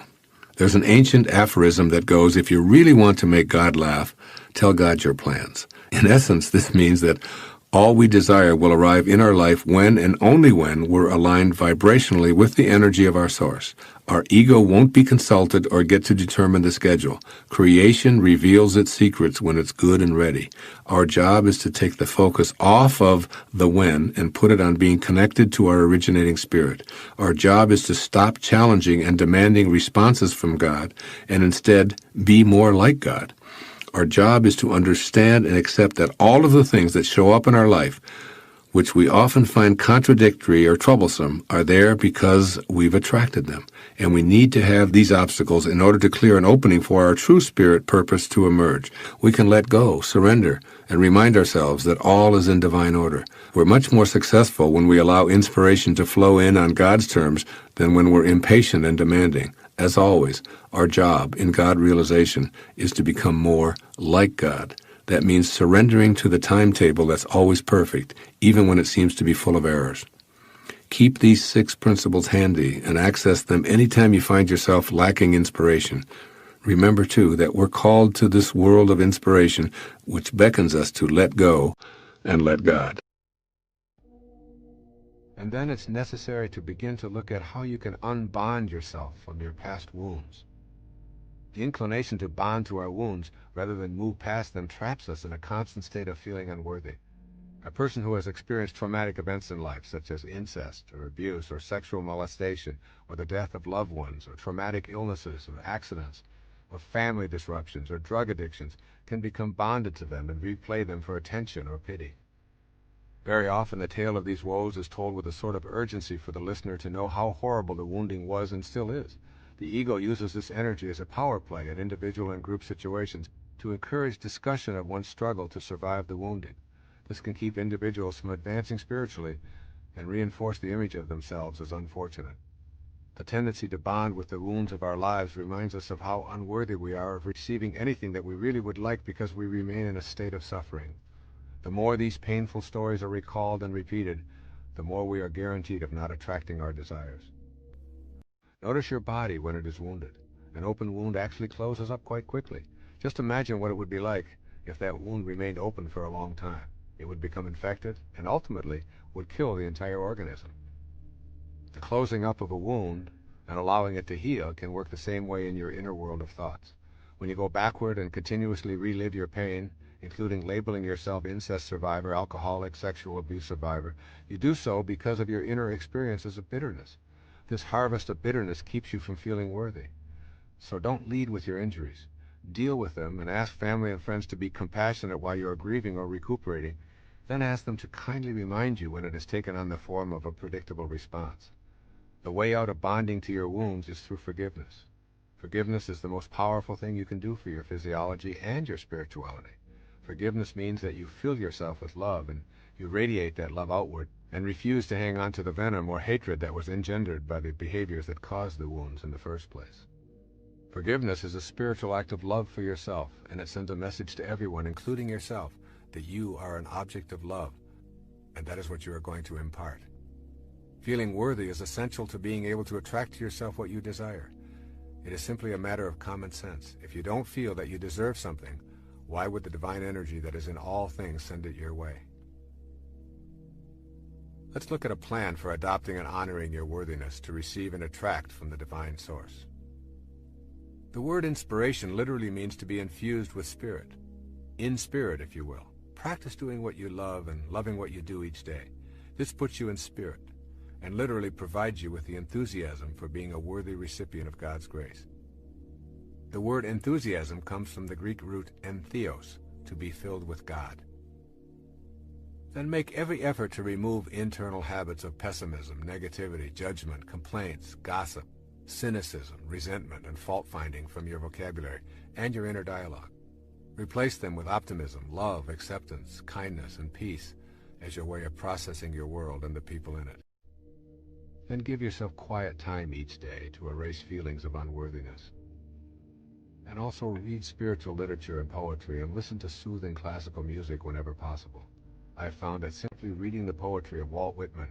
There's an ancient aphorism that goes, if you really want to make God laugh, tell God your plans. In essence, this means that all we desire will arrive in our life when and only when we're aligned vibrationally with the energy of our source. Our ego won't be consulted or get to determine the schedule. Creation reveals its secrets when it's good and ready. Our job is to take the focus off of the when and put it on being connected to our originating spirit. Our job is to stop challenging and demanding responses from God and instead be more like God. Our job is to understand and accept that all of the things that show up in our life, which we often find contradictory or troublesome, are there because we've attracted them. And we need to have these obstacles in order to clear an opening for our true spirit purpose to emerge. We can let go, surrender, and remind ourselves that all is in divine order. We're much more successful when we allow inspiration to flow in on God's terms than when we're impatient and demanding. As always, our job in God realization is to become more like God. That means surrendering to the timetable that's always perfect, even when it seems to be full of errors. Keep these 6 principles handy and access them anytime you find yourself lacking inspiration. Remember, too, that we're called to this world of inspiration, which beckons us to let go and let God. And then it's necessary to begin to look at how you can unbond yourself from your past wounds. The inclination to bond to our wounds rather than move past them traps us in a constant state of feeling unworthy. A person who has experienced traumatic events in life, such as incest or abuse or sexual molestation or the death of loved ones or traumatic illnesses or accidents or family disruptions or drug addictions, can become bonded to them and replay them for attention or pity. Very often the tale of these woes is told with a sort of urgency for the listener to know how horrible the wounding was and still is. The ego uses this energy as a power play in individual and group situations to encourage discussion of one's struggle to survive the wounding. This can keep individuals from advancing spiritually and reinforce the image of themselves as unfortunate. The tendency to bond with the wounds of our lives reminds us of how unworthy we are of receiving anything that we really would like because we remain in a state of suffering. The more these painful stories are recalled and repeated, the more we are guaranteed of not attracting our desires. Notice your body when it is wounded. An open wound actually closes up quite quickly. Just imagine what it would be like if that wound remained open for a long time. It would become infected and ultimately would kill the entire organism. The closing up of a wound and allowing it to heal can work the same way in your inner world of thoughts. When you go backward and continuously relive your pain, including labeling yourself incest survivor, alcoholic, sexual abuse survivor, you do so because of your inner experiences of bitterness. This harvest of bitterness keeps you from feeling worthy. So don't lead with your injuries. Deal with them and ask family and friends to be compassionate while you are grieving or recuperating. Then ask them to kindly remind you when it has taken on the form of a predictable response. The way out of bonding to your wounds is through forgiveness. Forgiveness is the most powerful thing you can do for your physiology and your spirituality. Forgiveness means that you fill yourself with love and you radiate that love outward and refuse to hang on to the venom or hatred that was engendered by the behaviors that caused the wounds in the first place. Forgiveness is a spiritual act of love for yourself, and it sends a message to everyone, including yourself, that you are an object of love, and that is what you are going to impart. Feeling worthy is essential to being able to attract to yourself what you desire. It is simply a matter of common sense. If you don't feel that you deserve something, why would the divine energy that is in all things send it your way? Let's look at a plan for adopting and honoring your worthiness to receive and attract from the divine source. The word inspiration literally means to be infused with spirit. In spirit, if you will. Practice doing what you love and loving what you do each day. This puts you in spirit and literally provides you with the enthusiasm for being a worthy recipient of God's grace. The word enthusiasm comes from the Greek root entheos, to be filled with God. Then make every effort to remove internal habits of pessimism, negativity, judgment, complaints, gossip, cynicism, resentment, and fault-finding from your vocabulary and your inner dialogue. Replace them with optimism, love, acceptance, kindness, and peace as your way of processing your world and the people in it. Then give yourself quiet time each day to erase feelings of unworthiness. And also read spiritual literature and poetry and listen to soothing classical music whenever possible. I have found that simply reading the poetry of Walt Whitman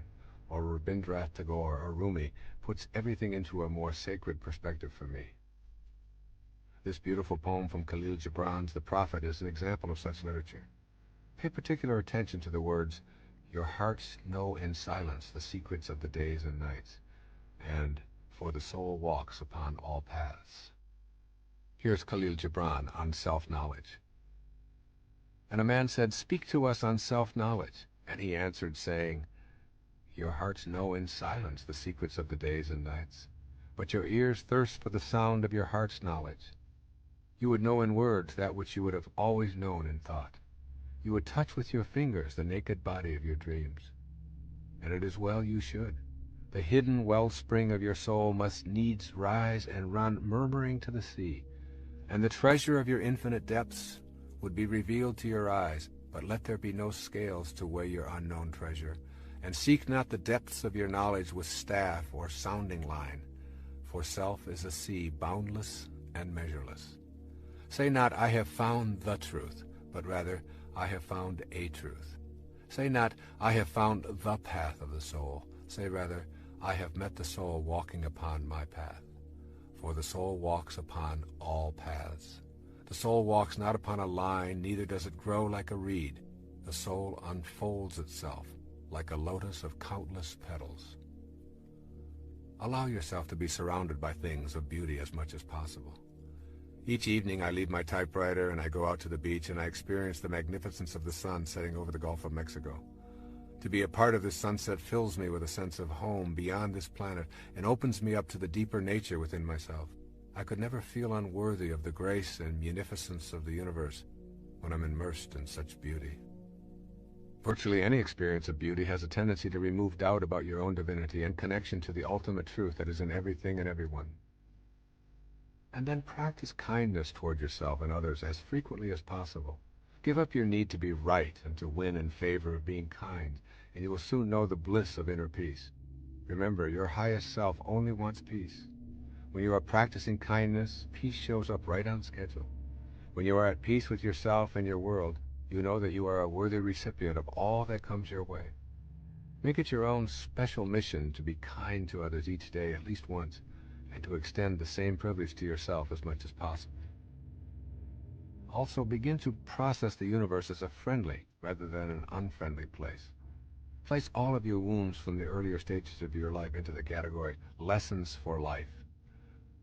or Rabindranath Tagore or Rumi puts everything into a more sacred perspective for me. This beautiful poem from Khalil Gibran's The Prophet is an example of such literature. Pay particular attention to the words, "Your hearts know in silence the secrets of the days and nights," and "For the soul walks upon all paths." Here's Khalil Gibran on self-knowledge. And a man said, "Speak to us on self-knowledge." And he answered, saying, "Your hearts know in silence the secrets of the days and nights, but your ears thirst for the sound of your heart's knowledge. You would know in words that which you would have always known in thought. You would touch with your fingers the naked body of your dreams. And it is well you should. The hidden wellspring of your soul must needs rise and run murmuring to the sea, and the treasure of your infinite depths would be revealed to your eyes, but let there be no scales to weigh your unknown treasure, and seek not the depths of your knowledge with staff or sounding line, for self is a sea boundless and measureless. Say not, I have found the truth, but rather, I have found a truth. Say not, I have found the path of the soul. Say rather, I have met the soul walking upon my path. For the soul walks upon all paths. The soul walks not upon a line, neither does it grow like a reed. The soul unfolds itself like a lotus of countless petals. Allow yourself to be surrounded by things of beauty as much as possible. Each evening I leave my typewriter and I go out to the beach and I experience the magnificence of the sun setting over the Gulf of Mexico. To be a part of this sunset fills me with a sense of home beyond this planet and opens me up to the deeper nature within myself. I could never feel unworthy of the grace and munificence of the universe when I'm immersed in such beauty. Virtually any experience of beauty has a tendency to remove doubt about your own divinity and connection to the ultimate truth that is in everything and everyone. And then practice kindness toward yourself and others as frequently as possible. Give up your need to be right and to win in favor of being kind, and you will soon know the bliss of inner peace. Remember, your highest self only wants peace. When you are practicing kindness, peace shows up right on schedule. When you are at peace with yourself and your world, you know that you are a worthy recipient of all that comes your way. Make it your own special mission to be kind to others each day at least once, and to extend the same privilege to yourself as much as possible. Also, begin to process the universe as a friendly rather than an unfriendly place. Place all of your wounds from the earlier stages of your life into the category lessons for life.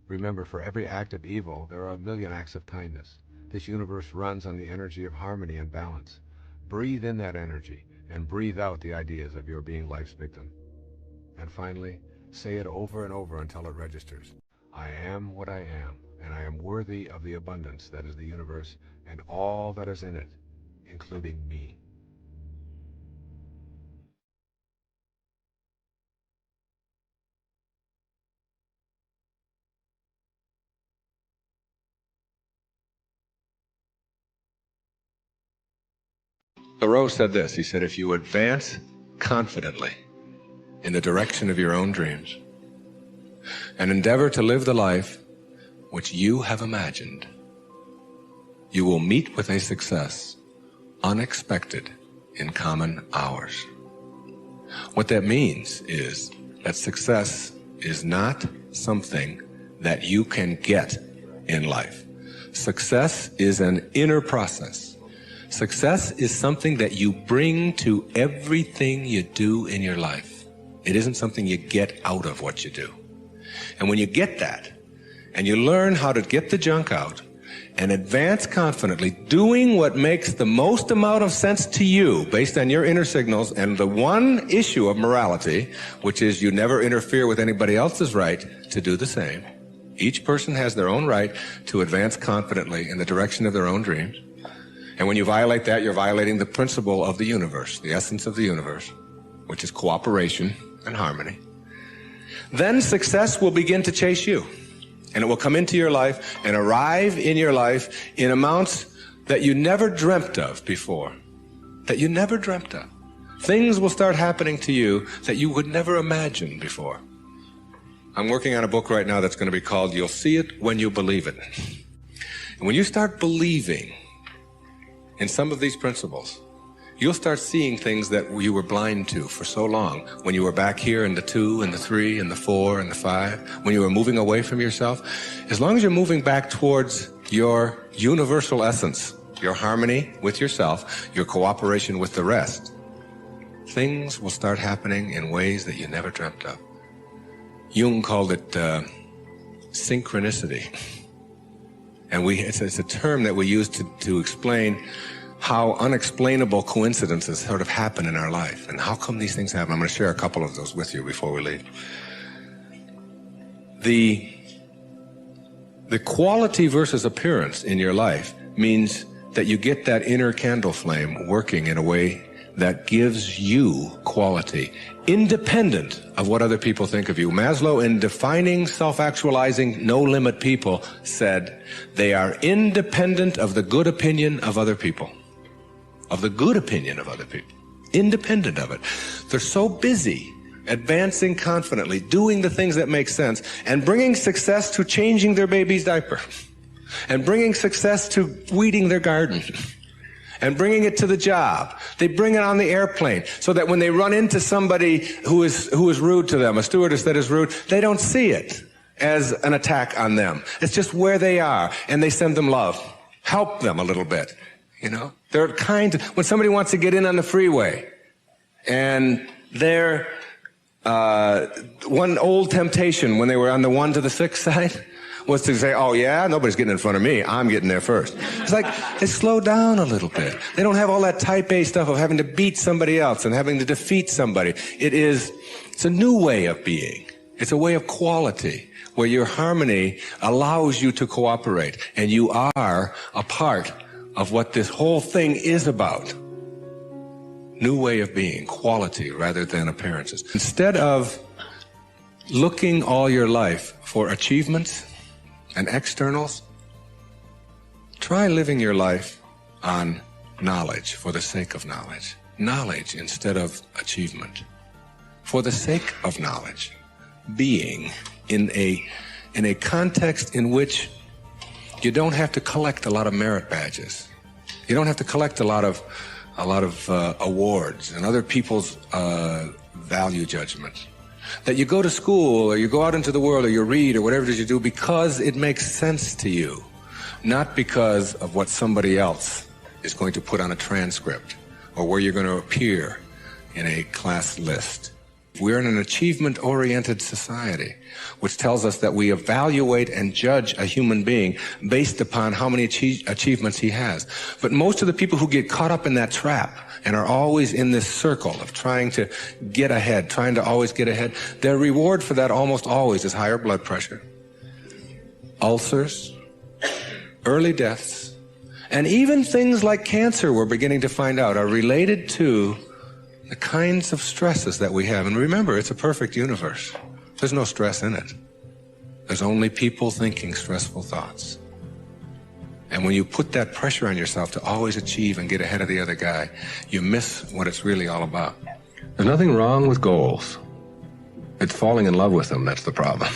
Remember, for every act of evil, there are a million acts of kindness. This universe runs on the energy of harmony and balance. Breathe in that energy and breathe out the ideas of your being life's victim. And finally, say it over and over until it registers. I am what I am, and I am worthy of the abundance that is the universe and all that is in it, including me. Thoreau said this. He said, if you advance confidently in the direction of your own dreams and endeavor to live the life which you have imagined, you will meet with a success unexpected in common hours. What that means is that success is not something that you can get in life. Success is an inner process. Success is something that you bring to everything you do in your life. It isn't something you get out of what you do. And when you get that, and you learn how to get the junk out and advance confidently, doing what makes the most amount of sense to you based on your inner signals and the one issue of morality, which is you never interfere with anybody else's right to do the same. Each person has their own right to advance confidently in the direction of their own dreams. And when you violate that, you're violating the principle of the universe, the essence of the universe, which is cooperation and harmony. Then success will begin to chase you. And it will come into your life and arrive in your life in amounts that you never dreamt of before. That you never dreamt of. Things will start happening to you that you would never imagine before. I'm working on a book right now that's going to be called You'll See It When You Believe It. And when you start believing in some of these principles, you'll start seeing things that you were blind to for so long. When you were back here in the 2 and the 3 and the 4 and the 5, when you were moving away from yourself, as long as you're moving back towards your universal essence, your harmony with yourself, your cooperation with the rest, things will start happening in ways that you never dreamt of. Jung called it synchronicity. And it's a term that we use to explain how unexplainable coincidences sort of happen in our life. And how come these things happen? I'm going to share a couple of those with you before we leave. The quality versus appearance in your life means that you get that inner candle flame working in a way that gives you quality, independent of what other people think of you. Maslow, in defining self-actualizing, no-limit people, said they are independent of the good opinion of other people. Of the good opinion of other people. Independent of it. They're so busy advancing confidently, doing the things that make sense, and bringing success to changing their baby's diaper, and bringing success to weeding their garden, and bringing it to the job. They bring it on the airplane so that when they run into somebody who is rude to them, a stewardess that is rude, they don't see it as an attack on them. It's just where they are, and they send them love. Help them a little bit, you know? They're kind. When somebody wants to get in on the freeway, and they're one old temptation when they were on the 1 to the 6 side was to say, oh yeah, nobody's getting in front of me, I'm getting there first. It's like, they slow down a little bit. They don't have all that type A stuff of having to beat somebody else and having to defeat somebody. It's a new way of being. It's a way of quality where your harmony allows you to cooperate, and you are a part of what this whole thing is about. New way of being, quality rather than appearances. Instead of looking all your life for achievements and externals, try living your life on knowledge for the sake of knowledge. Knowledge instead of achievement. For the sake of knowledge. Being in a context in which you don't have to collect a lot of merit badges. You don't have to collect a lot of awards and other people's value judgments. That you go to school or you go out into the world or you read or whatever it is you do because it makes sense to you, not because of what somebody else is going to put on a transcript or where you're going to appear in a class list. We're in an achievement-oriented society, which tells us that we evaluate and judge a human being based upon how many achievements he has. But most of the people who get caught up in that trap and are always in this circle of trying to get ahead, trying to always get ahead, their reward for that almost always is higher blood pressure, ulcers, early deaths, and even things like cancer we're beginning to find out are related to the kinds of stresses that we have. And remember, it's a perfect universe. There's no stress in it. There's only people thinking stressful thoughts. And when you put that pressure on yourself to always achieve and get ahead of the other guy, you miss what it's really all about. There's nothing wrong with goals. It's falling in love with them that's the problem.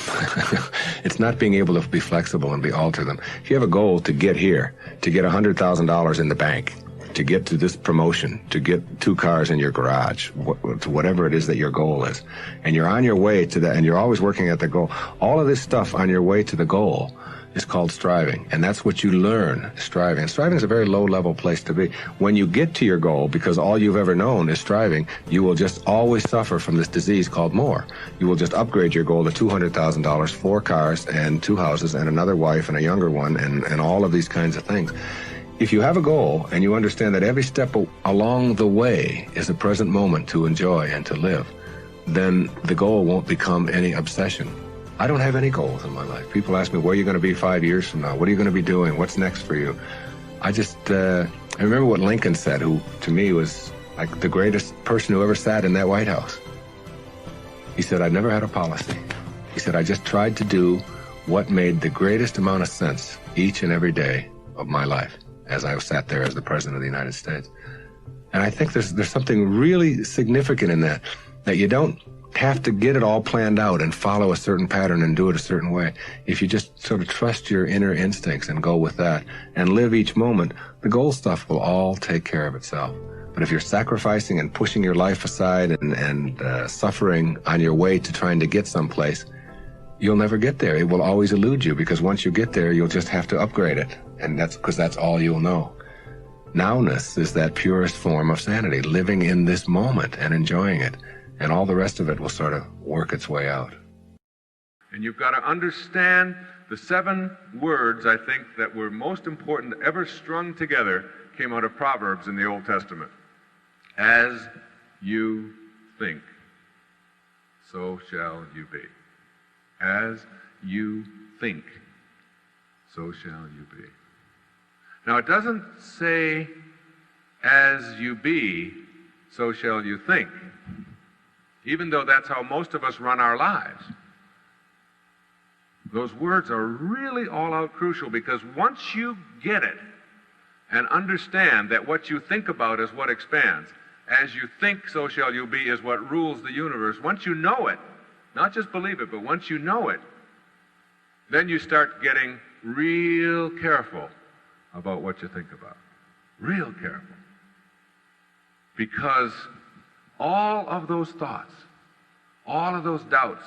It's not being able to be flexible and alter them. If you have a goal to get here, to get $100,000 in the bank, to get to this promotion, to get 2 cars in your garage, to whatever it is that your goal is. And you're on your way to that, and you're always working at the goal. All of this stuff on your way to the goal is called striving, and that's what you learn, striving. And striving is a very low-level place to be. When you get to your goal, because all you've ever known is striving, you will just always suffer from this disease called more. You will just upgrade your goal to $200,000, 4 cars, and 2 houses, and another wife, and a younger one, and all of these kinds of things. If you have a goal, and you understand that every step along the way is a present moment to enjoy and to live, then the goal won't become any obsession. I don't have any goals in my life. People ask me, where are you going to be 5 years from now? What are you going to be doing? What's next for you? I remember what Lincoln said, who to me was like the greatest person who ever sat in that White House. He said, I never had a policy. He said, I just tried to do what made the greatest amount of sense each and every day of my life as I sat there as the President of the United States. And I think there's something really significant in that you don't have to get it all planned out and follow a certain pattern and do it a certain way. If you just sort of trust your inner instincts and go with that and live each moment, the goal stuff will all take care of itself. But if you're sacrificing and pushing your life aside and suffering on your way to trying to get someplace, you'll never get there. It will always elude you, because once you get there, you'll just have to upgrade it. And that's because that's all you'll know. Nowness is that purest form of sanity, living in this moment and enjoying it. And all the rest of it will sort of work its way out. And you've got to understand the 7 words, I think, that were most important ever strung together came out of Proverbs in the Old Testament. As you think, so shall you be. As you think, so shall you be. Now, it doesn't say, as you be, so shall you think, even though that's how most of us run our lives. Those words are really all-out crucial, because once you get it and understand that what you think about is what expands, as you think, so shall you be is what rules the universe. Once you know it, not just believe it, but once you know it, then you start getting real careful about what you think about. Real careful. Because all of those thoughts, all of those doubts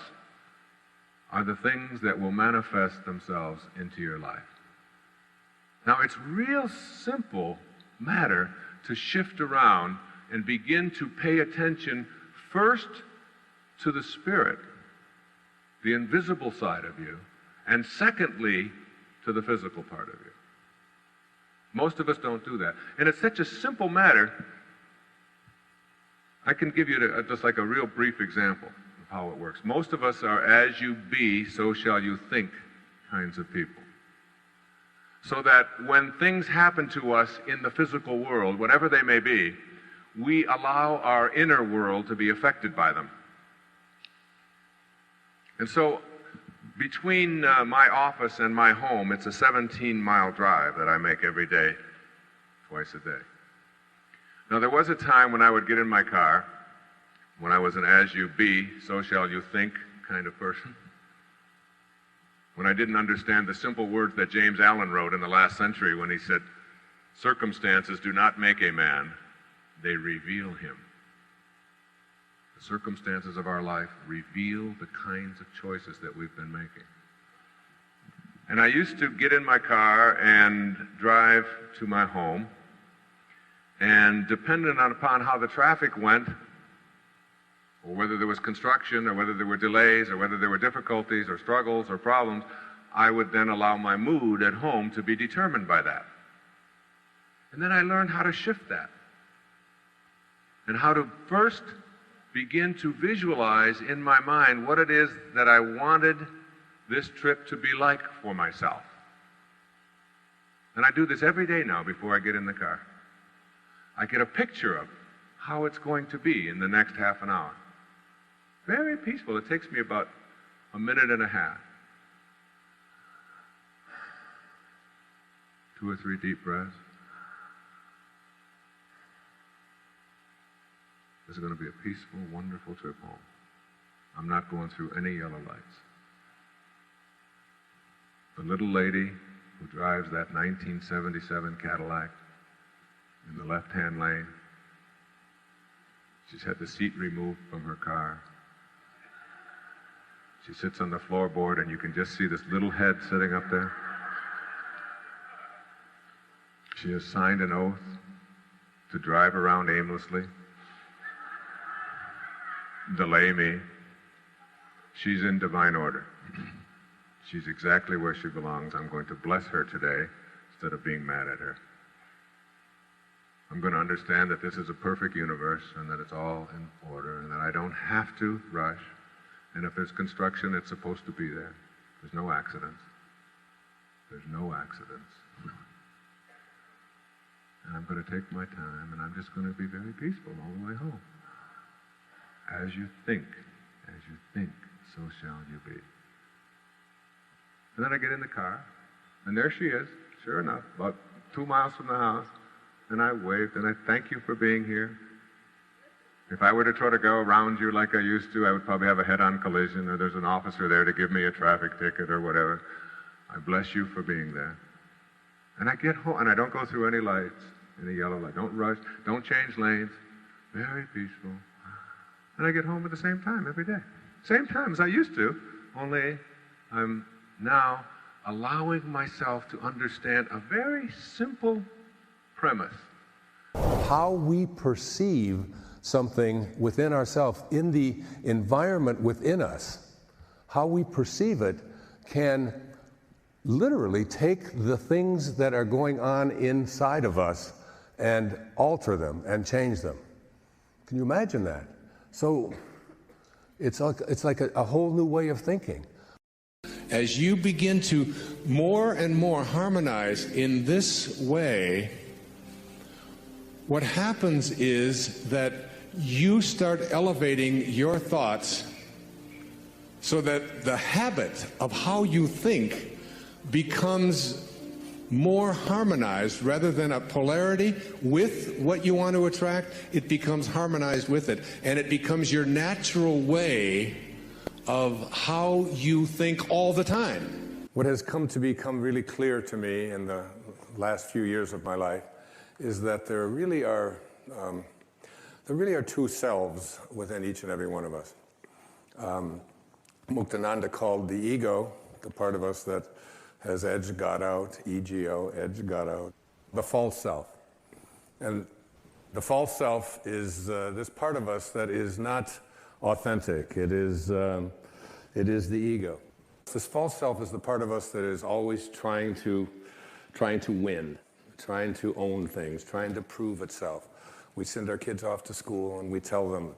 are the things that will manifest themselves into your life. Now, it's real simple matter to shift around and begin to pay attention first to the spirit, the invisible side of you, and secondly, to the physical part of you. Most of us don't do that. And it's such a simple matter. I can give you just like a real brief example of how it works. Most of us are as you be, so shall you think kinds of people. So that when things happen to us in the physical world, whatever they may be, we allow our inner world to be affected by them. And so between my office and my home, it's a 17-mile drive that I make every day, twice a day. Now, there was a time when I would get in my car, when I was an as you be, so shall you think kind of person, when I didn't understand the simple words that James Allen wrote in the last century when he said, circumstances do not make a man, they reveal him. The circumstances of our life reveal the kinds of choices that we've been making. And I used to get in my car and drive to my home, and depending upon how the traffic went, or whether there was construction, or whether there were delays, or whether there were difficulties, or struggles, or problems, I would then allow my mood at home to be determined by that. And then I learned how to shift that, and how to first begin to visualize in my mind what it is that I wanted this trip to be like for myself. And I do this every day now before I get in the car. I get a picture of how it's going to be in the next half an hour. Very peaceful. It takes me about a minute and a half. 2 or 3 deep breaths. This is going to be a peaceful, wonderful trip home. I'm not going through any yellow lights. The little lady who drives that 1977 Cadillac in the left-hand lane. She's had the seat removed from her car. She sits on the floorboard and you can just see this little head sitting up there. She has signed an oath to drive around aimlessly, delay me. She's in divine order. She's exactly where she belongs. I'm going to bless her today instead of being mad at her. I'm going to understand that this is a perfect universe and that it's all in order and that I don't have to rush. And if there's construction, it's supposed to be there. There's no accidents. There's no accidents. And I'm going to take my time and I'm just going to be very peaceful all the way home. As you think, so shall you be. And then I get in the car, and there she is, sure enough, about 2 miles from the house. And I waved, and I thank you for being here. If I were to try to go around you like I used to, I would probably have a head-on collision, or there's an officer there to give me a traffic ticket or whatever. I bless you for being there. And I get home, and I don't go through any lights, any yellow light. Don't rush, don't change lanes. Very peaceful. And I get home at the same time every day. Same time as I used to, only I'm now allowing myself to understand a very simple premise. How we perceive something within ourselves, in the environment within us, how we perceive it can literally take the things that are going on inside of us and alter them and change them. Can you imagine that? So it's like a whole new way of thinking. As you begin to more and more harmonize in this way, what happens is that you start elevating your thoughts so that the habit of how you think becomes more harmonized rather than a polarity with what you want to attract. It becomes harmonized with it, and it becomes your natural way of how you think all the time. What has come to become really clear to me in the last few years of my life is that there really are two selves within each and every one of us. Muktananda called the ego, the part of us that has edged God out, EGO, edged God out, the false self. And the false self is this part of us that is not authentic. It is the ego. This false self is the part of us that is always trying to win, trying to own things, trying to prove itself. We send our kids off to school and we tell them,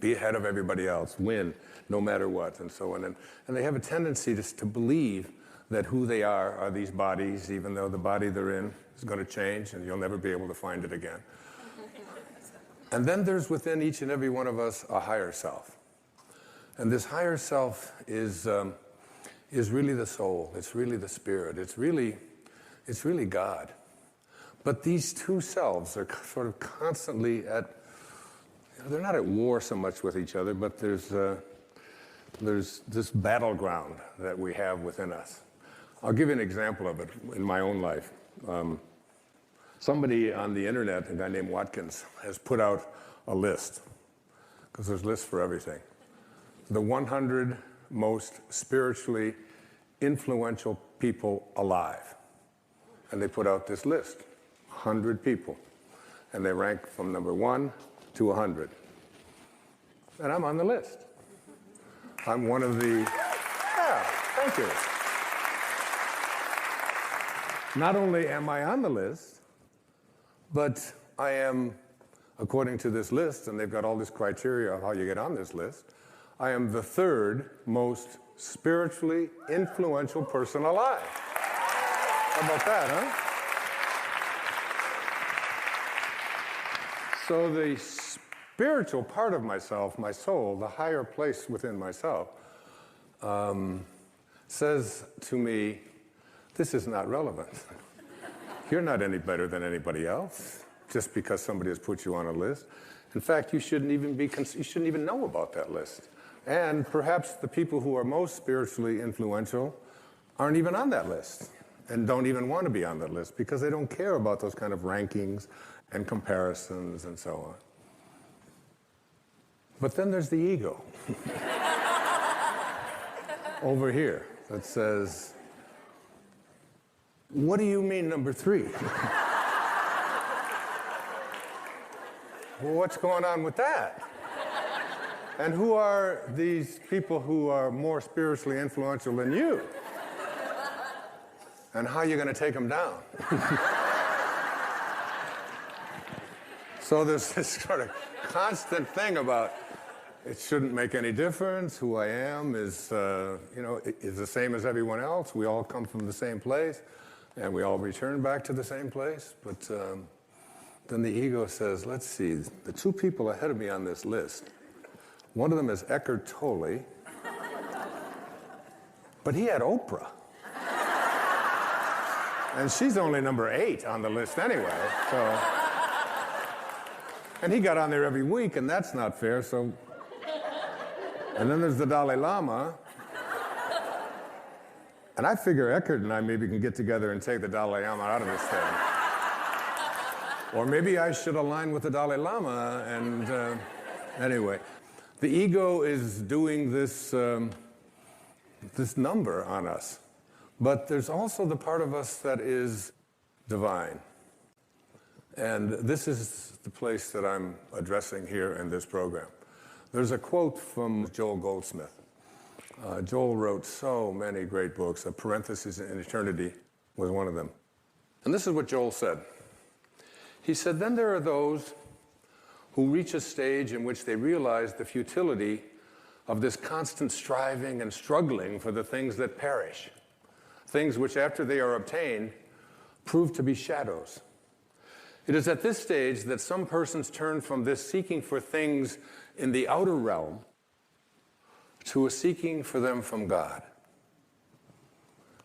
be ahead of everybody else, win, no matter what, and so on. And they have a tendency to believe that who they are these bodies, even though the body they're in is going to change and you'll never be able to find it again. And then there's within each and every one of us a higher self. And this higher self is really the soul. It's really the spirit. It's really God. But these two selves are sort of constantly they're not at war so much with each other, but there's this battleground that we have within us. I'll give you an example of it in my own life. Somebody on the internet, a guy named Watkins, has put out a list, because there's lists for everything. The 100 most spiritually influential people alive. And they put out this list, 100 people. And they rank from number 1 to 100. And I'm on the list. I'm one of the, yeah, thank you. Not only am I on the list, but I am, according to this list, and they've got all this criteria of how you get on this list, I am the 3rd most spiritually influential person alive. How about that, huh? So the spiritual part of myself, my soul, the higher place within myself, says to me, this is not relevant. You're not any better than anybody else just because somebody has put you on a list. In fact, you shouldn't even know about that list. And perhaps the people who are most spiritually influential aren't even on that list. and don't even want to be on the list because they don't care about those kind of rankings and comparisons and so on. But then there's the ego over here that says, what do you mean number 3? Well, what's going on with that? And who are these people who are more spiritually influential than you? And how are you going to take them down? So there's this sort of constant thing about it shouldn't make any difference. Who I am is the same as everyone else. We all come from the same place, and we all return back to the same place. But then the ego says, let's see, the 2 people ahead of me on this list, one of them is Eckhart Tolle, but he had Oprah. And she's only number 8 on the list anyway. So, and he got on there every week, and that's not fair. So, and then there's the Dalai Lama. And I figure Eckhart and I maybe can get together and take the Dalai Lama out of this thing. Or maybe I should align with the Dalai Lama. And anyway, the ego is doing this number on us. But there's also the part of us that is divine. And this is the place that I'm addressing here in this program. There's a quote from Joel Goldsmith. Joel wrote so many great books. A Parenthesis in Eternity was one of them. And this is what Joel said. He said, then there are those who reach a stage in which they realize the futility of this constant striving and struggling for the things that perish, things which after they are obtained prove to be shadows. It is at this stage that some persons turn from this seeking for things in the outer realm to a seeking for them from God.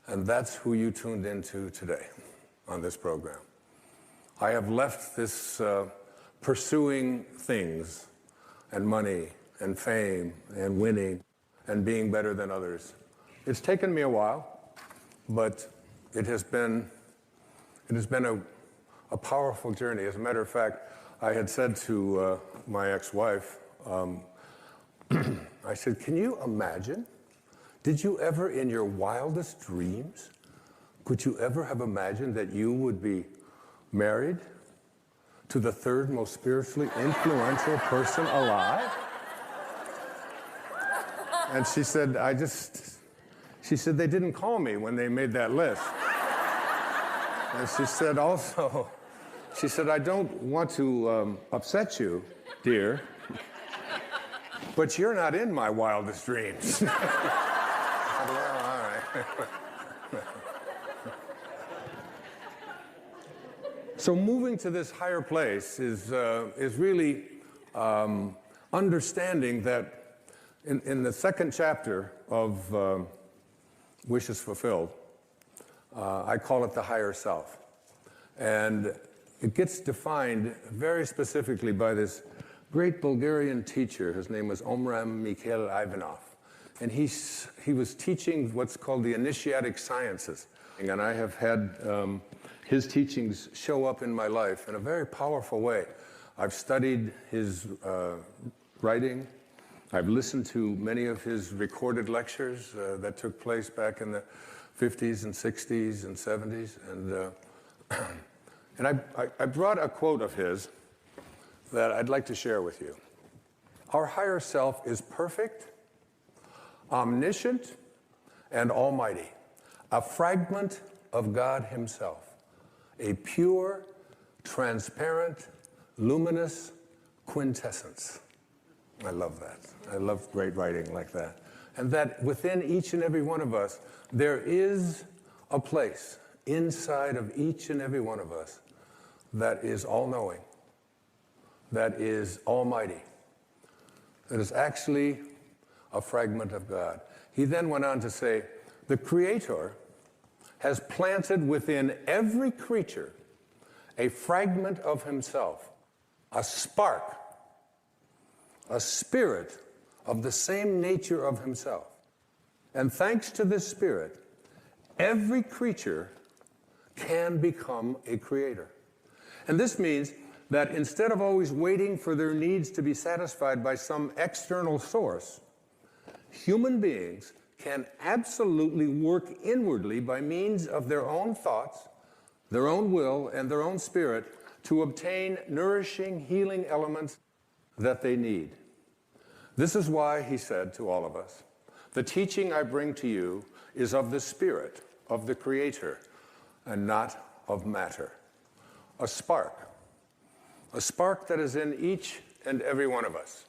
And that's who you tuned into today on this program. I have left this pursuing things and money and fame and winning and being better than others. It's taken me a while, but it has been a powerful journey. As a matter of fact, I had said to my ex-wife, I said, can you imagine? Did you ever in your wildest dreams, could you ever have imagined that you would be married to the 3rd most spiritually influential person alive? And she said, they didn't call me when they made that list. And she said also, I don't want to upset you, dear, but you're not in my wildest dreams. I said, well, all right. So moving to this higher place is really understanding that in the 2nd chapter of Wishes Fulfilled, I call it the higher self. And it gets defined very specifically by this great Bulgarian teacher. His name was Omram Mikhail Ivanov. And he was teaching what's called the initiatic sciences. And I have had his teachings show up in my life in a very powerful way. I've studied his writing. I've listened to many of his recorded lectures that took place back in the 50s and 60s and 70s. And I brought a quote of his that I'd like to share with you. Our higher self is perfect, omniscient, and almighty, a fragment of God himself, a pure, transparent, luminous quintessence. I love that. I love great writing like that. And that within each and every one of us, there is a place inside of each and every one of us that is all-knowing, that is almighty, that is actually a fragment of God. He then went on to say, the Creator has planted within every creature a fragment of himself, a spark, a spirit of the same nature of himself. And thanks to this spirit, every creature can become a creator. And this means that instead of always waiting for their needs to be satisfied by some external source, human beings can absolutely work inwardly by means of their own thoughts, their own will, and their own spirit to obtain nourishing, healing elements that they need. This is why he said to all of us, "The teaching I bring to you is of the Spirit, of the Creator, and not of matter." A spark that is in each and every one of us.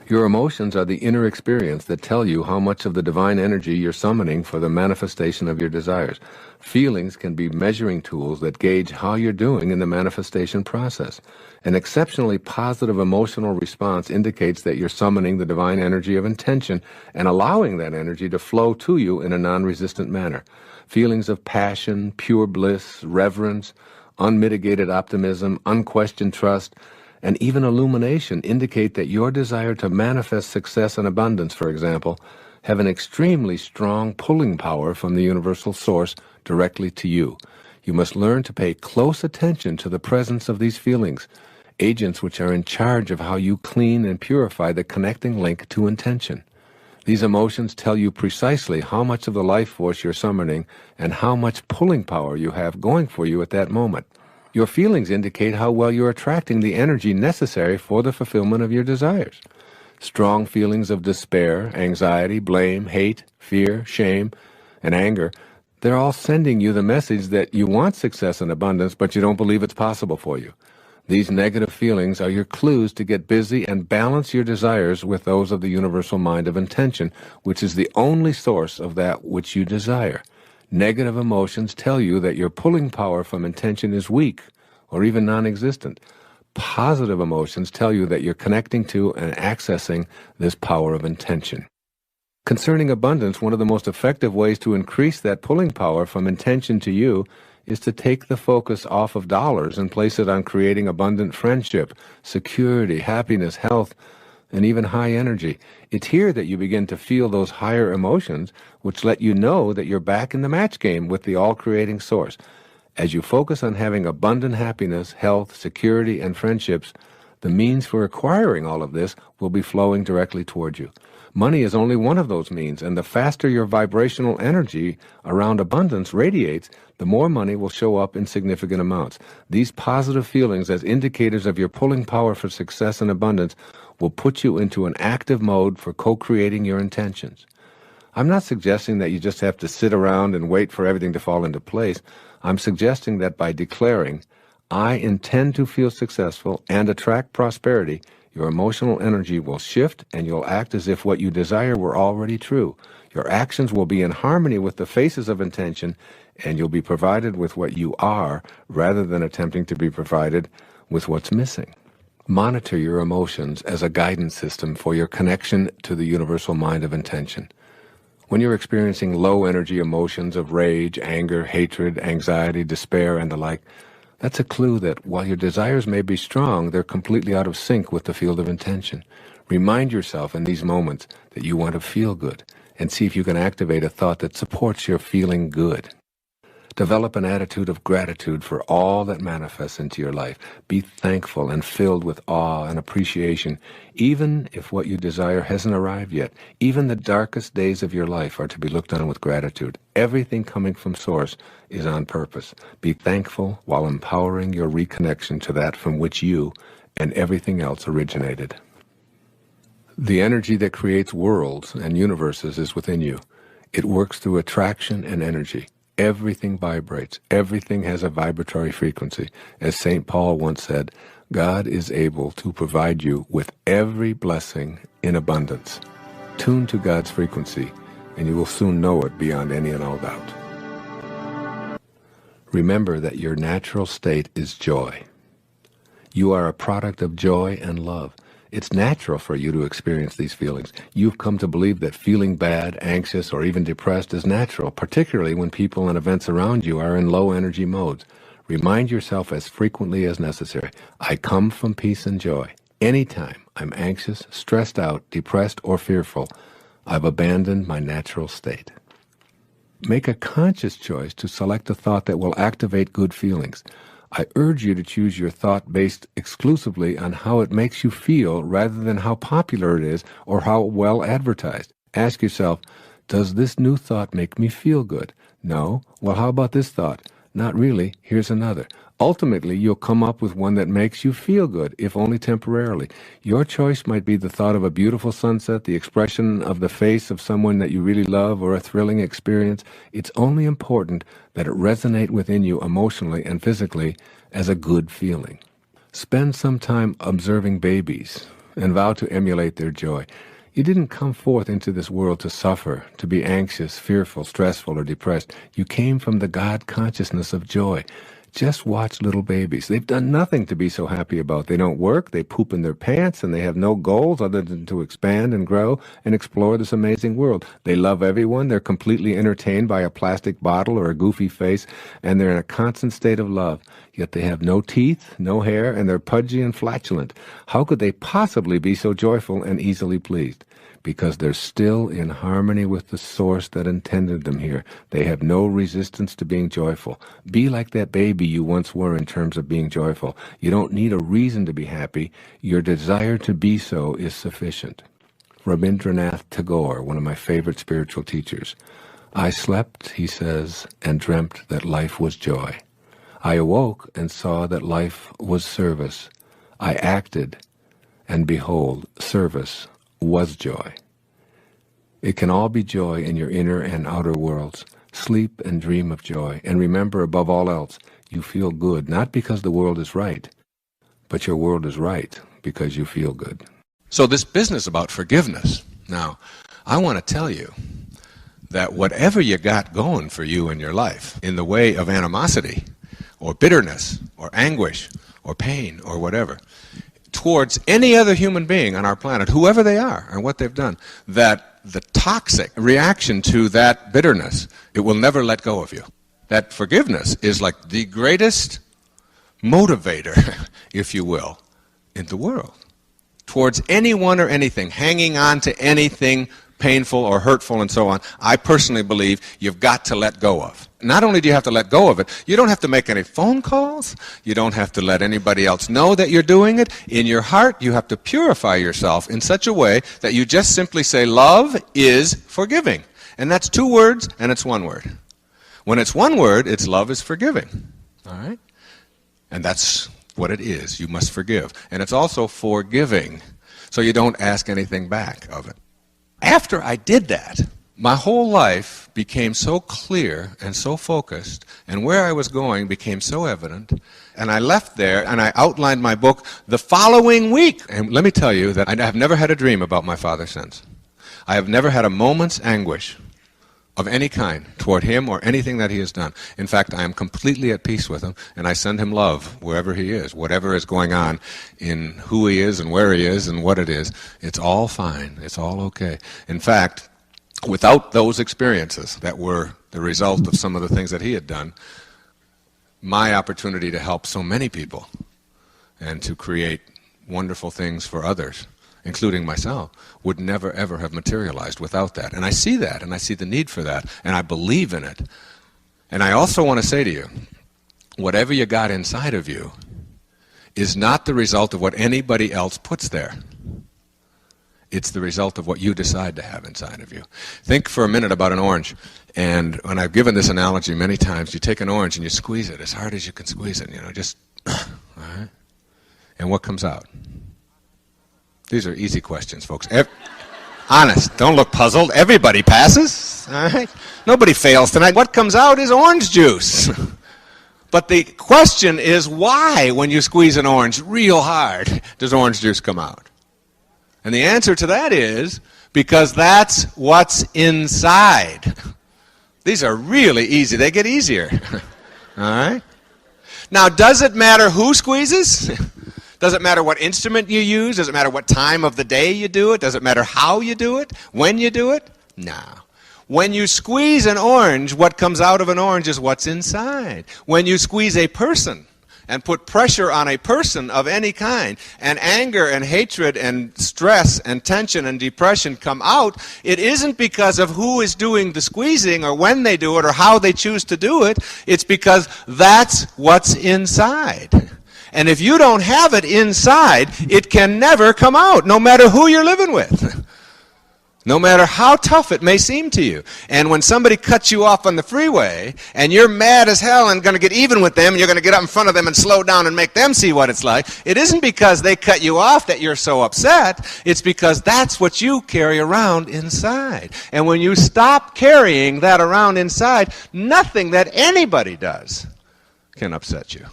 Your emotions are the inner experience that tell you how much of the divine energy you're summoning for the manifestation of your desires. Feelings can be measuring tools that gauge how you're doing in the manifestation process. An exceptionally positive emotional response indicates that you're summoning the divine energy of intention and allowing that energy to flow to you in a non-resistant manner. Feelings of passion, pure bliss, reverence, unmitigated optimism, unquestioned trust, and even illumination indicate that your desire to manifest success and abundance, for example, have an extremely strong pulling power from the universal source directly to you. You must learn to pay close attention to the presence of these feelings, agents which are in charge of how you clean and purify the connecting link to intention. These emotions tell you precisely how much of the life force you're summoning and how much pulling power you have going for you at that moment. Your feelings indicate how well you're attracting the energy necessary for the fulfillment of your desires. Strong feelings of despair, anxiety, blame, hate, fear, shame, and anger, they're all sending you the message that you want success and abundance, but you don't believe it's possible for you. These negative feelings are your clues to get busy and balance your desires with those of the universal mind of intention, which is the only source of that which you desire. Negative emotions tell you that your pulling power from intention is weak or even non-existent. Positive emotions tell you that you're connecting to and accessing this power of intention. Concerning abundance, one of the most effective ways to increase that pulling power from intention to you is to take the focus off of dollars and place it on creating abundant friendship, security, happiness, health, and even high energy. It's here that you begin to feel those higher emotions, which let you know that you're back in the match game with the all-creating source. As you focus on having abundant happiness, health, security, and friendships, the means for acquiring all of this will be flowing directly toward you. Money is only one of those means, and the faster your vibrational energy around abundance radiates, the more money will show up in significant amounts. These positive feelings as indicators of your pulling power for success and abundance will put you into an active mode for co-creating your intentions. I'm not suggesting that you just have to sit around and wait for everything to fall into place. I'm suggesting that by declaring, "I intend to feel successful and attract prosperity," your emotional energy will shift and you'll act as if what you desire were already true. Your actions will be in harmony with the faces of intention, and you'll be provided with what you are rather than attempting to be provided with what's missing. Monitor your emotions as a guidance system for your connection to the universal mind of intention. When you're experiencing low-energy emotions of rage, anger, hatred, anxiety, despair, and the like, that's a clue that while your desires may be strong, they're completely out of sync with the field of intention. Remind yourself in these moments that you want to feel good, and see if you can activate a thought that supports your feeling good. Develop an attitude of gratitude for all that manifests into your life. Be thankful and filled with awe and appreciation, even if what you desire hasn't arrived yet. Even the darkest days of your life are to be looked on with gratitude. Everything coming from Source is on purpose. Be thankful while empowering your reconnection to that from which you and everything else originated. The energy that creates worlds and universes is within you. It works through attraction and energy. Everything vibrates. Everything has a vibratory frequency. As St. Paul once said, God is able to provide you with every blessing in abundance. Tune to God's frequency, and you will soon know it beyond any and all doubt. Remember that your natural state is joy. You are a product of joy and love. It's natural for you to experience these feelings. You've come to believe that feeling bad, anxious, or even depressed is natural, particularly when people and events around you are in low-energy modes. Remind yourself as frequently as necessary, I come from peace and joy. Anytime I'm anxious, stressed out, depressed, or fearful, I've abandoned my natural state. make a conscious choice to select a thought that will activate good feelings. I urge you to choose your thought based exclusively on how it makes you feel rather than how popular it is or how well advertised. Ask yourself, does this new thought make me feel good? No? Well, how about this thought? Not really. Here's another. Ultimately, you'll come up with one that makes you feel good, if only temporarily. Your choice might be the thought of a beautiful sunset, the expression of the face of someone that you really love, or a thrilling experience. It's only important that it resonate within you emotionally and physically as a good feeling. Spend some time observing babies and vow to emulate their joy. You didn't come forth into this world to suffer, to be anxious, fearful, stressful, or depressed. You came from the God consciousness of joy. Just watch little babies. They've done nothing to be so happy about. They don't work, they poop in their pants, and they have no goals other than to expand and grow and explore this amazing world. They love everyone. They're completely entertained by a plastic bottle or a goofy face, and they're in a constant state of love. Yet they have no teeth, no hair, and they're pudgy and flatulent. How could they possibly be so joyful and easily pleased? Because they're still in harmony with the source that intended them here. They have no resistance to being joyful. Be like that baby you once were in terms of being joyful. You don't need a reason to be happy. Your desire to be so is sufficient. Rabindranath Tagore, one of my favorite spiritual teachers. I slept, he says, and dreamt that life was joy. I awoke and saw that life was service. I acted, and behold, service was joy. It can all be joy in your inner and outer worlds. Sleep and dream of joy, and remember above all else, you feel good, not because the world is right, but your world is right because you feel good. So this business about forgiveness, now, I want to tell you that whatever you got going for you in your life, in the way of animosity, or bitterness, or anguish, or pain, or whatever, towards any other human being on our planet, whoever they are and what they've done, that the toxic reaction to that bitterness, it will never let go of you. That forgiveness is like the greatest motivator, if you will, in the world. Towards anyone or anything, hanging on to anything painful or hurtful and so on, I personally believe you've got to let go of. Not only do you have to let go of it, you don't have to make any phone calls, you don't have to let anybody else know that you're doing it. In your heart, you have to purify yourself in such a way that you just simply say, love is forgiving. And that's 2 words, and it's 1 word. When it's 1 word, it's love is forgiving. All right? And that's what it is. You must forgive. And it's also forgiving, so you don't ask anything back of it. After I did that, my whole life became so clear and so focused, and where I was going became so evident, and I left there and I outlined my book the following week. And let me tell you that I have never had a dream about my father since. I have never had a moment's anguish of any kind toward him or anything that he has done. In fact, I am completely at peace with him, and I send him love wherever he is. Whatever is going on in who he is and where he is and what it is, it's all fine. It's all okay. In fact, without those experiences that were the result of some of the things that he had done, my opportunity to help so many people and to create wonderful things for others, including myself, would never ever have materialized without that. And I see that, and I see the need for that, and I believe in it. And I also want to say to you, whatever you got inside of you is not the result of what anybody else puts there. It's the result of what you decide to have inside of you. Think for a minute about an orange. And when I've given this analogy many times, you take an orange and you squeeze it as hard as you can squeeze it, just, all right? And what comes out? These are easy questions, folks. Honest, don't look puzzled. Everybody passes, all right? Nobody fails tonight. What comes out is orange juice. But the question is, why, when you squeeze an orange real hard, does orange juice come out? And the answer to that is because that's what's inside. These are really easy. They get easier. All right? Now, does it matter who squeezes? Does it matter what instrument you use? Does it matter what time of the day you do it? Does it matter how you do it? When you do it? No. When you squeeze an orange, what comes out of an orange is what's inside. When you squeeze a person and put pressure on a person of any kind, and anger and hatred and stress and tension and depression come out, it isn't because of who is doing the squeezing or when they do it or how they choose to do it. It's because that's what's inside. And if you don't have it inside, it can never come out, no matter who you're living with. No matter how tough it may seem to you. And when somebody cuts you off on the freeway, and you're mad as hell and going to get even with them, and you're going to get up in front of them and slow down and make them see what it's like, it isn't because they cut you off that you're so upset. It's because that's what you carry around inside. And when you stop carrying that around inside, nothing that anybody does can upset you.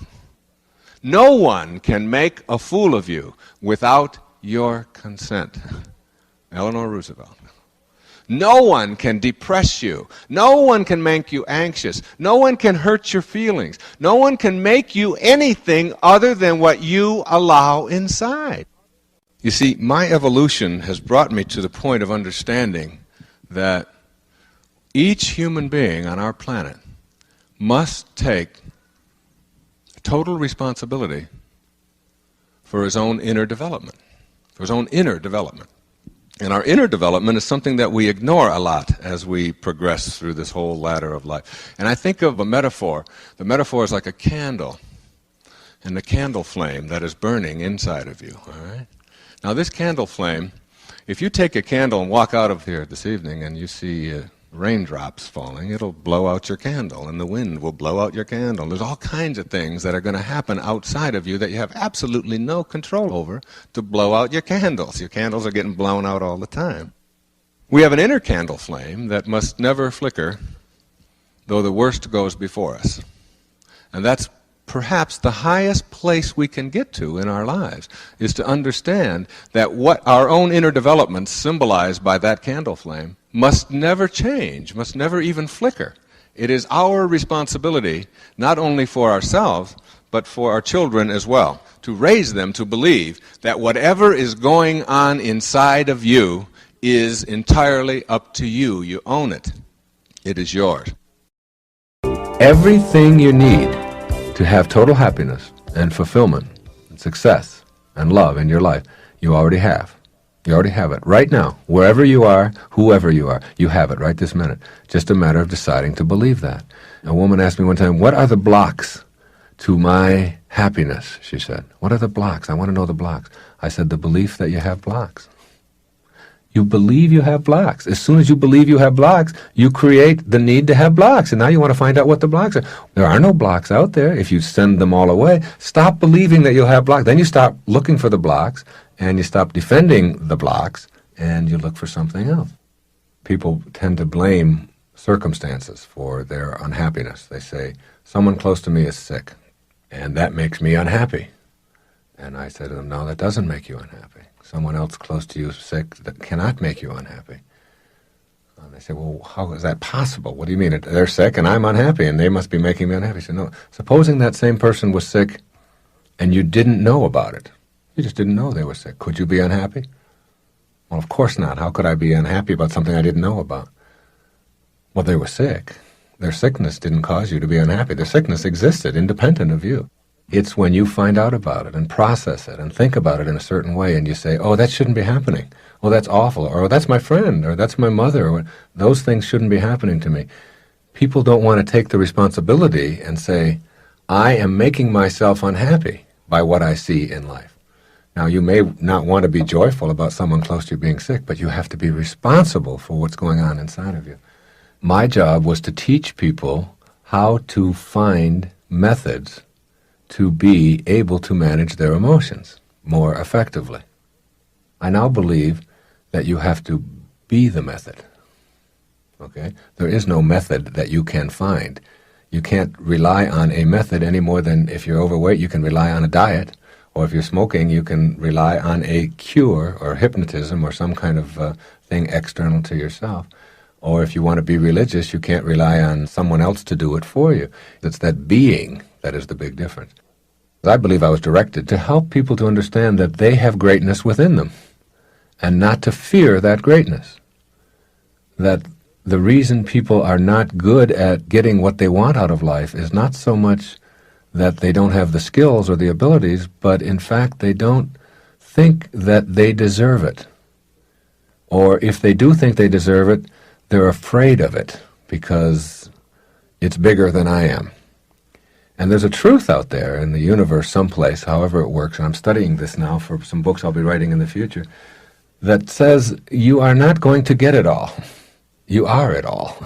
No one can make a fool of you without your consent. Eleanor Roosevelt. No one can depress you. No one can make you anxious. No one can hurt your feelings. No one can make you anything other than what you allow inside. You see, my evolution has brought me to the point of understanding that each human being on our planet must take total responsibility for his own inner development, for his own inner development. And our inner development is something that we ignore a lot as we progress through this whole ladder of life. And I think of a metaphor. The metaphor is like a candle, and the candle flame that is burning inside of you. All right? Now this candle flame, if you take a candle and walk out of here this evening and you see raindrops falling, it'll blow out your candle, and the wind will blow out your candle. There's all kinds of things that are going to happen outside of you that you have absolutely no control over to blow out your candles. Your candles are getting blown out all the time. We have an inner candle flame that must never flicker, though the worst goes before us. And that's perhaps the highest place we can get to in our lives, is to understand that what our own inner development symbolized by that candle flame must never change, must never even flicker. It is our responsibility, not only for ourselves, but for our children as well, to raise them to believe that whatever is going on inside of you is entirely up to you. You own it. It is yours. Everything you need to have total happiness and fulfillment and success and love in your life, you already have. You already have it right now. Wherever you are, whoever you are, you have it right this minute. Just a matter of deciding to believe that. A woman asked me one time, what are the blocks to my happiness? She said, what are the blocks? I want to know the blocks. I said, the belief that you have blocks. You believe you have blocks. As soon as you believe you have blocks, you create the need to have blocks. And now you want to find out what the blocks are. There are no blocks out there. If you send them all away, stop believing that you'll have blocks. Then you stop looking for the blocks, and you stop defending the blocks, and you look for something else. People tend to blame circumstances for their unhappiness. They say, someone close to me is sick, and that makes me unhappy. And I said to them, no, that doesn't make you unhappy. Someone else close to you is sick, that cannot make you unhappy. And they say, well, how is that possible? What do you mean? They're sick and I'm unhappy and they must be making me unhappy. I said, no, supposing that same person was sick and you didn't know about it. You just didn't know they were sick. Could you be unhappy? Well, of course not. How could I be unhappy about something I didn't know about? Well, they were sick. Their sickness didn't cause you to be unhappy. Their sickness existed independent of you. It's when you find out about it and process it and think about it in a certain way and you say, oh, that shouldn't be happening. Oh, that's awful. Or oh, that's my friend. Or that's my mother. Or those things shouldn't be happening to me. People don't want to take the responsibility and say, I am making myself unhappy by what I see in life. Now, you may not want to be joyful about someone close to you being sick, but you have to be responsible for what's going on inside of you. My job was to teach people how to find methods to be able to manage their emotions more effectively. I now believe that you have to be the method. Okay? There is no method that you can find. You can't rely on a method any more than if you're overweight, you can rely on a diet, or if you're smoking, you can rely on a cure or hypnotism or some kind of thing external to yourself. Or if you want to be religious, you can't rely on someone else to do it for you. It's that being that is the big difference. I believe I was directed to help people to understand that they have greatness within them and not to fear that greatness. That the reason people are not good at getting what they want out of life is not so much that they don't have the skills or the abilities, but in fact they don't think that they deserve it. Or if they do think they deserve it, they're afraid of it because it's bigger than I am. And there's a truth out there in the universe someplace, however it works, and I'm studying this now for some books I'll be writing in the future, that says you are not going to get it all. You are it all.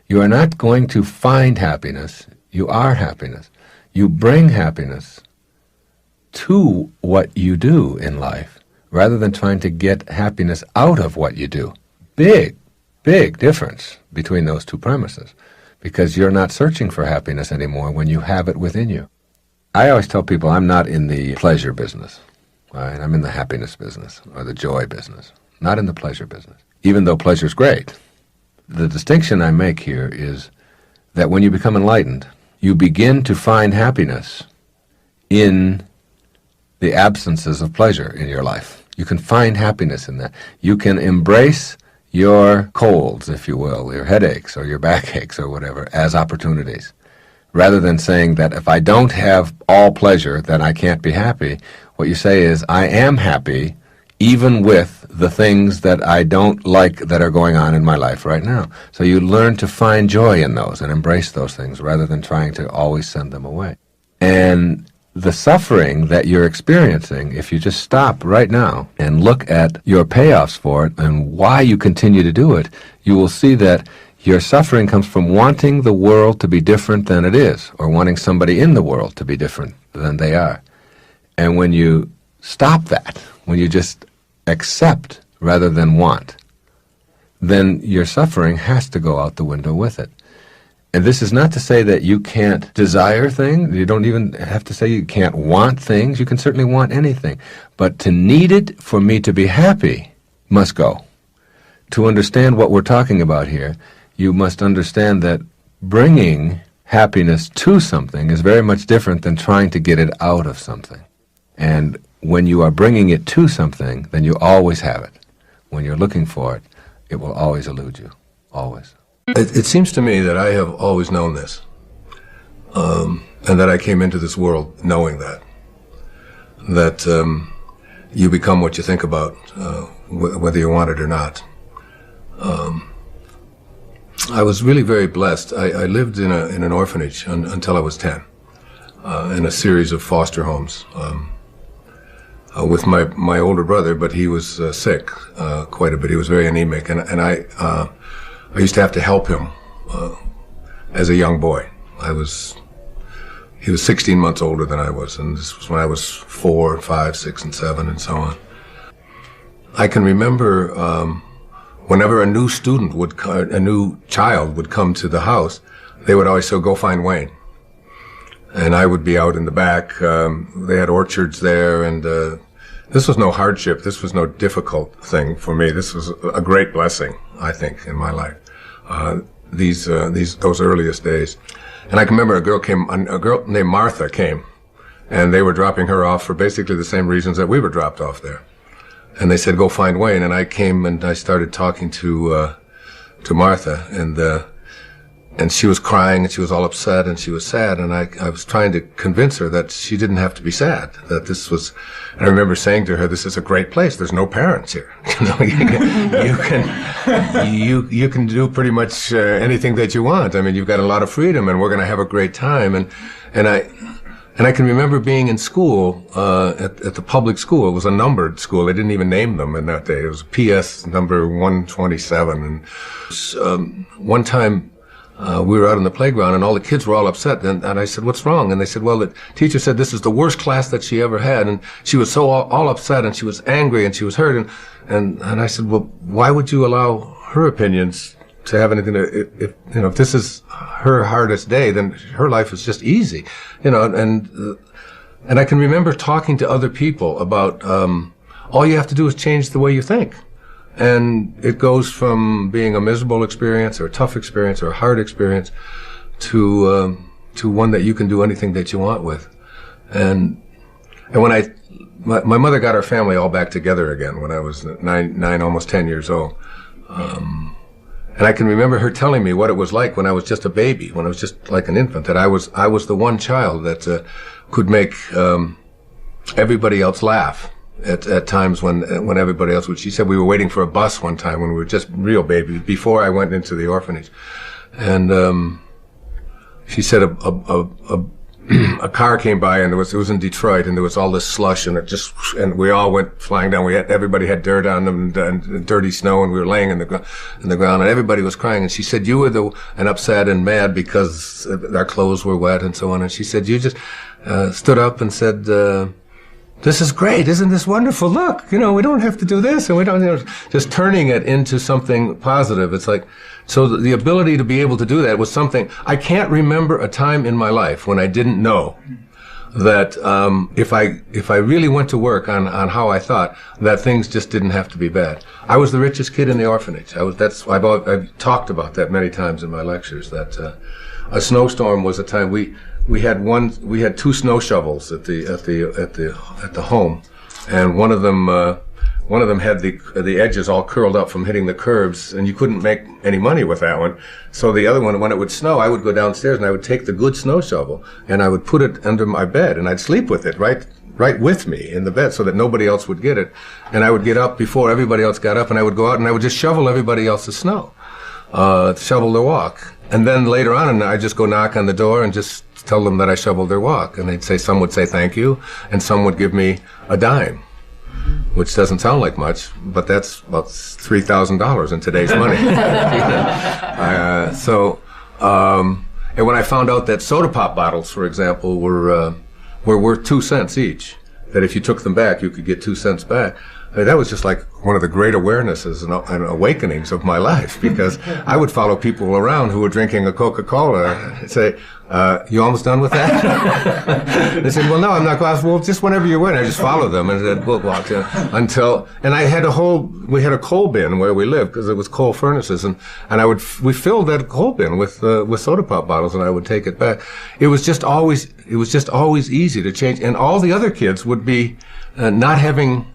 You are not going to find happiness. You are happiness. You bring happiness to what you do in life, rather than trying to get happiness out of what you do. Big, big difference between those two premises, because you're not searching for happiness anymore when you have it within you. I always tell people I'm not in the pleasure business. Right? I'm in the happiness business, or the joy business, not in the pleasure business, even though pleasure's great. The distinction I make here is that when you become enlightened, you begin to find happiness in the absences of pleasure in your life. You can find happiness in that. You can embrace your colds, if you will, your headaches or your backaches or whatever, as opportunities. Rather than saying that if I don't have all pleasure, then I can't be happy, what you say is, I am happy even with the things that I don't like that are going on in my life right now. So you learn to find joy in those and embrace those things rather than trying to always send them away. And the suffering that you're experiencing, if you just stop right now and look at your payoffs for it and why you continue to do it, you will see that your suffering comes from wanting the world to be different than it is, or wanting somebody in the world to be different than they are. And when you stop that, when you just accept rather than want, then your suffering has to go out the window with it. And this is not to say that you can't desire things. You don't even have to say you can't want things. You can certainly want anything. But to need it for me to be happy must go. To understand what we're talking about here, you must understand that bringing happiness to something is very much different than trying to get it out of something. And when you are bringing it to something, then you always have it. When you're looking for it, it will always elude you. Always. It seems to me that I have always known this, and that I came into this world knowing that you become what you think about, whether you want it or not. I was really very blessed. I lived in an orphanage until I was 10, in a series of foster homes, with my older brother, but he was sick quite a bit. He was very anemic, and I used to have to help him as a young boy. He was 16 months older than I was, and this was when I was 4, 5, 6, and 7, and so on. I can remember whenever a new child would come to the house, they would always say, "Go find Wayne." And I would be out in the back. They had orchards there, and this was no hardship. This was no difficult thing for me. This was a great blessing, I think, in my life. Those earliest days. And I can remember a girl named Martha came, and they were dropping her off for basically the same reasons that we were dropped off there. And they said, "Go find Wayne." And I came and I started talking to Martha, and she was crying, and she was all upset, and she was sad, and I was trying to convince her that she didn't have to be sad, that this was, and I remember saying to her, "This is a great place, there's no parents here. You can do pretty much anything that you want. I mean, you've got a lot of freedom, and we're going to have a great time." And I can remember being in school, at the public school. It was a numbered school. They didn't even name them in that day. It was PS number 127. And one time, we were out on the playground, and all the kids were all upset. And I said, "What's wrong?" And they said, "Well, the teacher said this is the worst class that she ever had." And she was so all upset, and she was angry, and she was hurt. And I said, "Well, why would you allow her opinions to have anything to, if this is her hardest day, then her life is just easy." And I can remember talking to other people about, all you have to do is change the way you think. And it goes from being a miserable experience or a tough experience or a hard experience to one that you can do anything that you want with. And when my mother got our family all back together again when I was 9, almost 10 years old. And I can remember her telling me what it was like when I was just a baby, when I was just like an infant, that I was the one child that could make everybody else laugh at times when everybody else would. She said we were waiting for a bus one time when we were just real babies, before I went into the orphanage. And she said a car came by, and it was in Detroit, and there was all this slush, and and we all went flying down. Everybody had dirt on them and dirty snow, and we were laying in the ground, and everybody was crying. And she said, you were and upset and mad because our clothes were wet and so on. And she said, you just stood up and said, this is great, isn't this wonderful? Look, we don't have to do this, and we don't, just turning it into something positive. It's like, so the ability to be able to do that was something. I can't remember a time in my life when I didn't know that if I really went to work on how I thought, that things just didn't have to be bad. I was the richest kid in the orphanage. I've talked about that many times in my lectures. That a snowstorm was a time we had two snow shovels at the home, and one of them had the edges all curled up from hitting the curbs, and you couldn't make any money with that one. So the other one, when it would snow, I would go downstairs and I would take the good snow shovel and I would put it under my bed, and I'd sleep with it right with me in the bed so that nobody else would get it. And I would get up before everybody else got up, and I would go out and I would just shovel everybody else's snow, shovel their walk. And then later on, and I just go knock on the door and just tell them that I shoveled their walk. And some would say thank you, and some would give me a dime, which doesn't sound like much, but that's about $3,000 in today's money. And when I found out that soda pop bottles, for example, were worth 2 cents each, that if you took them back, you could get 2 cents back, that was just like one of the great awarenesses and awakenings of my life, because I would follow people around who were drinking a Coca-Cola and say, you almost done with that? They said, well, no, I'm not going. Well, just whenever you're ready. I just followed them and said, we'll walk until, and we had a coal bin where we lived because it was coal furnaces, and we filled that coal bin with soda pop bottles, and I would take it back. It was just always easy to change, and all the other kids would be not having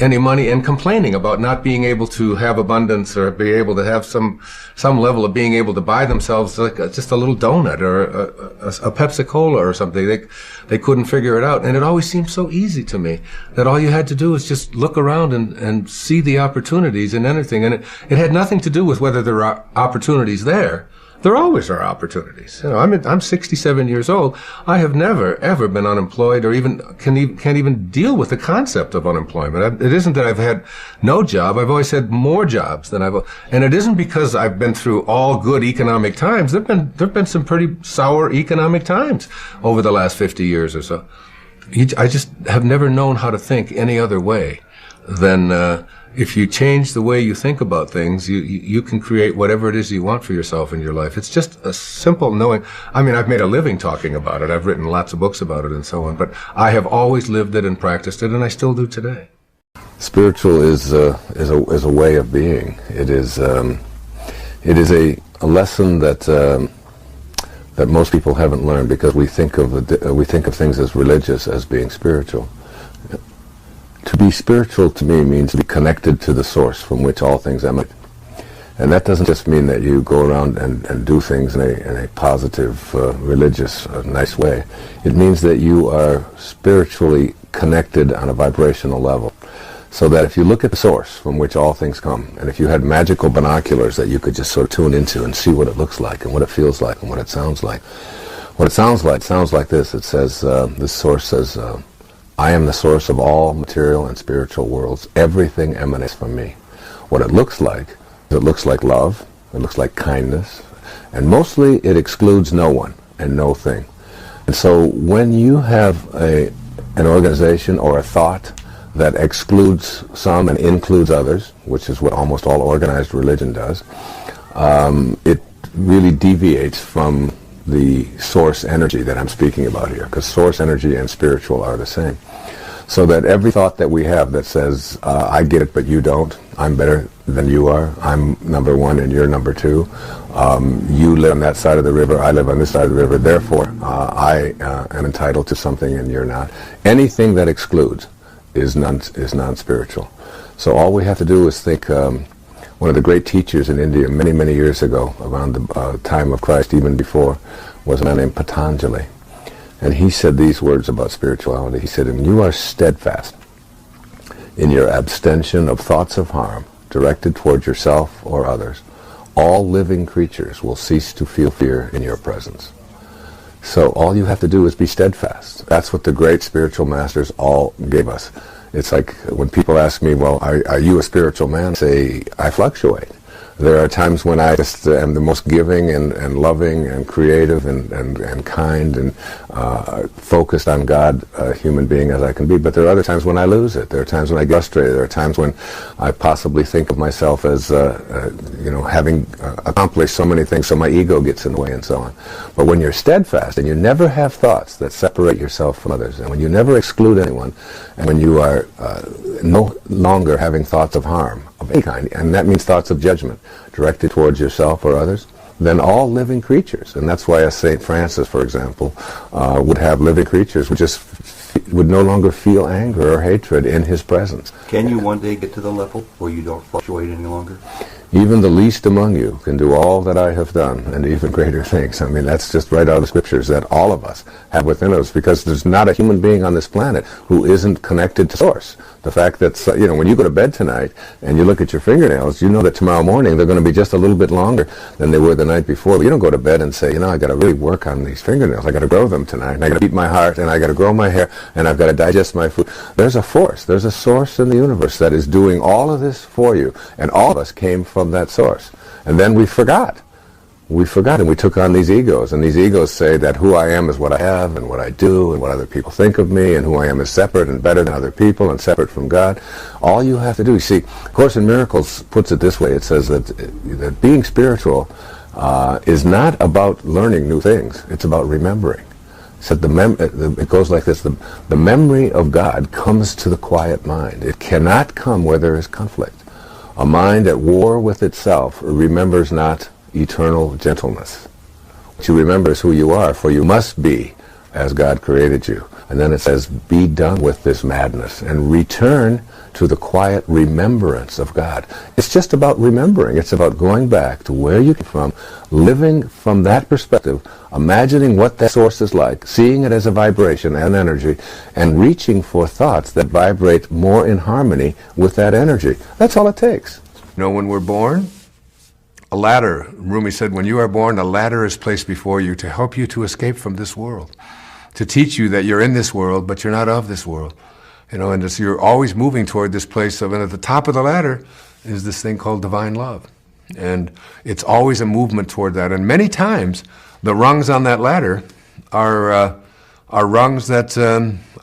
any money and complaining about not being able to have abundance or be able to have some level of being able to buy themselves like just a little donut or a Pepsi Cola or something. They couldn't figure it out, and it always seemed so easy to me that all you had to do was just look around and see the opportunities in anything, and it had nothing to do with whether there are opportunities there. There always are opportunities. I'm 67 years old. I have never, ever been unemployed, or even can't even deal with the concept of unemployment. It isn't that I've had no job. I've always had more jobs than and it isn't because I've been through all good economic times. There've been some pretty sour economic times over the last 50 years or so. I just have never known how to think any other way than, if you change the way you think about things, you can create whatever it is you want for yourself in your life. It's just a simple knowing. I mean, I've made a living talking about it. I've written lots of books about it and so on, but I have always lived it and practiced it, and I still do today. Spiritual is a way of being. It is a lesson that most people haven't learned, because we think of things as religious as being spiritual. To be spiritual to me means to be connected to the source from which all things emanate. And that doesn't just mean that you go around and do things in a positive, religious, nice way. It means that you are spiritually connected on a vibrational level. So that if you look at the source from which all things come, and if you had magical binoculars that you could just sort of tune into and see what it looks like and what it feels like and what it sounds like. What it sounds like this. It says, this source says, I am the source of all material and spiritual worlds. Everything emanates from me. What it looks like love, it looks like kindness, and mostly it excludes no one and no thing. And so when you have an organization or a thought that excludes some and includes others, which is what almost all organized religion does, it really deviates from the source energy that I'm speaking about here, because source energy and spiritual are the same. So that every thought that we have that says, I get it but you don't, I'm better than you are, I'm number one and you're number two, you live on that side of the river, I live on this side of the river, therefore I am entitled to something and you're not. Anything that excludes is non-spiritual. So all we have to do is think, One of the great teachers in India many, many years ago, around the time of Christ, even before, was a man named Patanjali. And he said these words about spirituality. He said, "When you are steadfast in your abstention of thoughts of harm directed towards yourself or others, all living creatures will cease to feel fear in your presence." So all you have to do is be steadfast. That's what the great spiritual masters all gave us. It's like when people ask me, well, are you a spiritual man? I say, I fluctuate. There are times when I just am the most giving and loving and creative and kind and focused on God human being as I can be. But there are other times when I lose it. There are times when I get frustrated. There are times when I possibly think of myself as, having accomplished so many things, so my ego gets in the way and so on. But when you're steadfast and you never have thoughts that separate yourself from others, and when you never exclude anyone, and when you are no longer having thoughts of harm of any kind, and that means thoughts of judgment directed towards yourself or others, then all living creatures, and that's why St. Francis, for example, would have living creatures would no longer feel anger or hatred in his presence. Can you one day get to the level where you don't fluctuate any longer? Even the least among you can do all that I have done, and even greater things. I mean, that's just right out of the scriptures that all of us have within us, because there's not a human being on this planet who isn't connected to Source. The fact that, when you go to bed tonight and you look at your fingernails, you know that tomorrow morning they're going to be just a little bit longer than they were the night before. But you don't go to bed and say, I got to really work on these fingernails. I got to grow them tonight, and I got to beat my heart, and I got to grow my hair, and I've got to digest my food. There's a force, there's a source in the universe that is doing all of this for you, and all of us came from that source. And then we forgot. We forgot, and we took on these egos, and these egos say that who I am is what I have and what I do and what other people think of me, and who I am is separate and better than other people and separate from God. All you have to do, you see, Course in Miracles puts it this way. It says that being spiritual is not about learning new things. It's about remembering. So it goes like this: the memory of God comes to the quiet mind. It cannot come where there is conflict. A mind at war with itself remembers not eternal gentleness. What you remember is who you are, for you must be as God created you. And then it says, be done with this madness and return to the quiet remembrance of God. It's just about remembering. It's about going back to where you came from, living from that perspective, imagining what that source is like, seeing it as a vibration and energy, and reaching for thoughts that vibrate more in harmony with that energy. That's all it takes. When we're born, a ladder, Rumi said, when you are born, a ladder is placed before you to help you to escape from this world, to teach you that you're in this world, but you're not of this world. And you're always moving toward this place of, and at the top of the ladder is this thing called divine love. And it's always a movement toward that. And many times, the rungs on that ladder are rungs that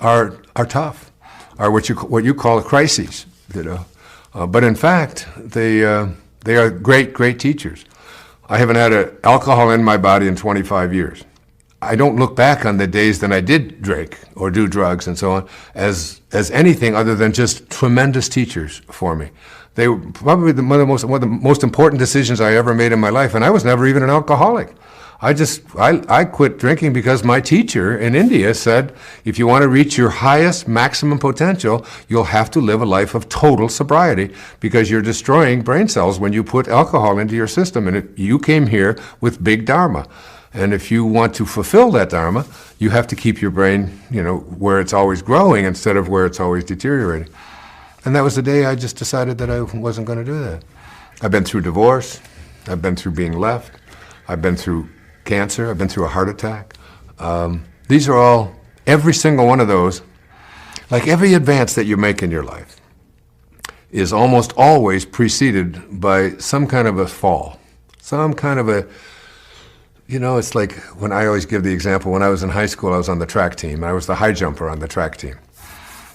are tough, are what you call crises, But in fact, they are great, great teachers. I haven't had alcohol in my body in 25 years. I don't look back on the days that I did drink or do drugs and so on as anything other than just tremendous teachers for me. They were probably one of the most important decisions I ever made in my life, and I was never even an alcoholic. I quit drinking because my teacher in India said, if you want to reach your highest maximum potential, you'll have to live a life of total sobriety, because you're destroying brain cells when you put alcohol into your system. And you came here with big dharma. And if you want to fulfill that dharma, you have to keep your brain, where it's always growing instead of where it's always deteriorating. And that was the day I just decided that I wasn't going to do that. I've been through divorce. I've been through being left. I've been through cancer. I've been through a heart attack. These are all, every single one of those, like every advance that you make in your life, is almost always preceded by some kind of a fall, some kind of a, it's like when I always give the example, when I was in high school, I was on the track team. I was the high jumper on the track team.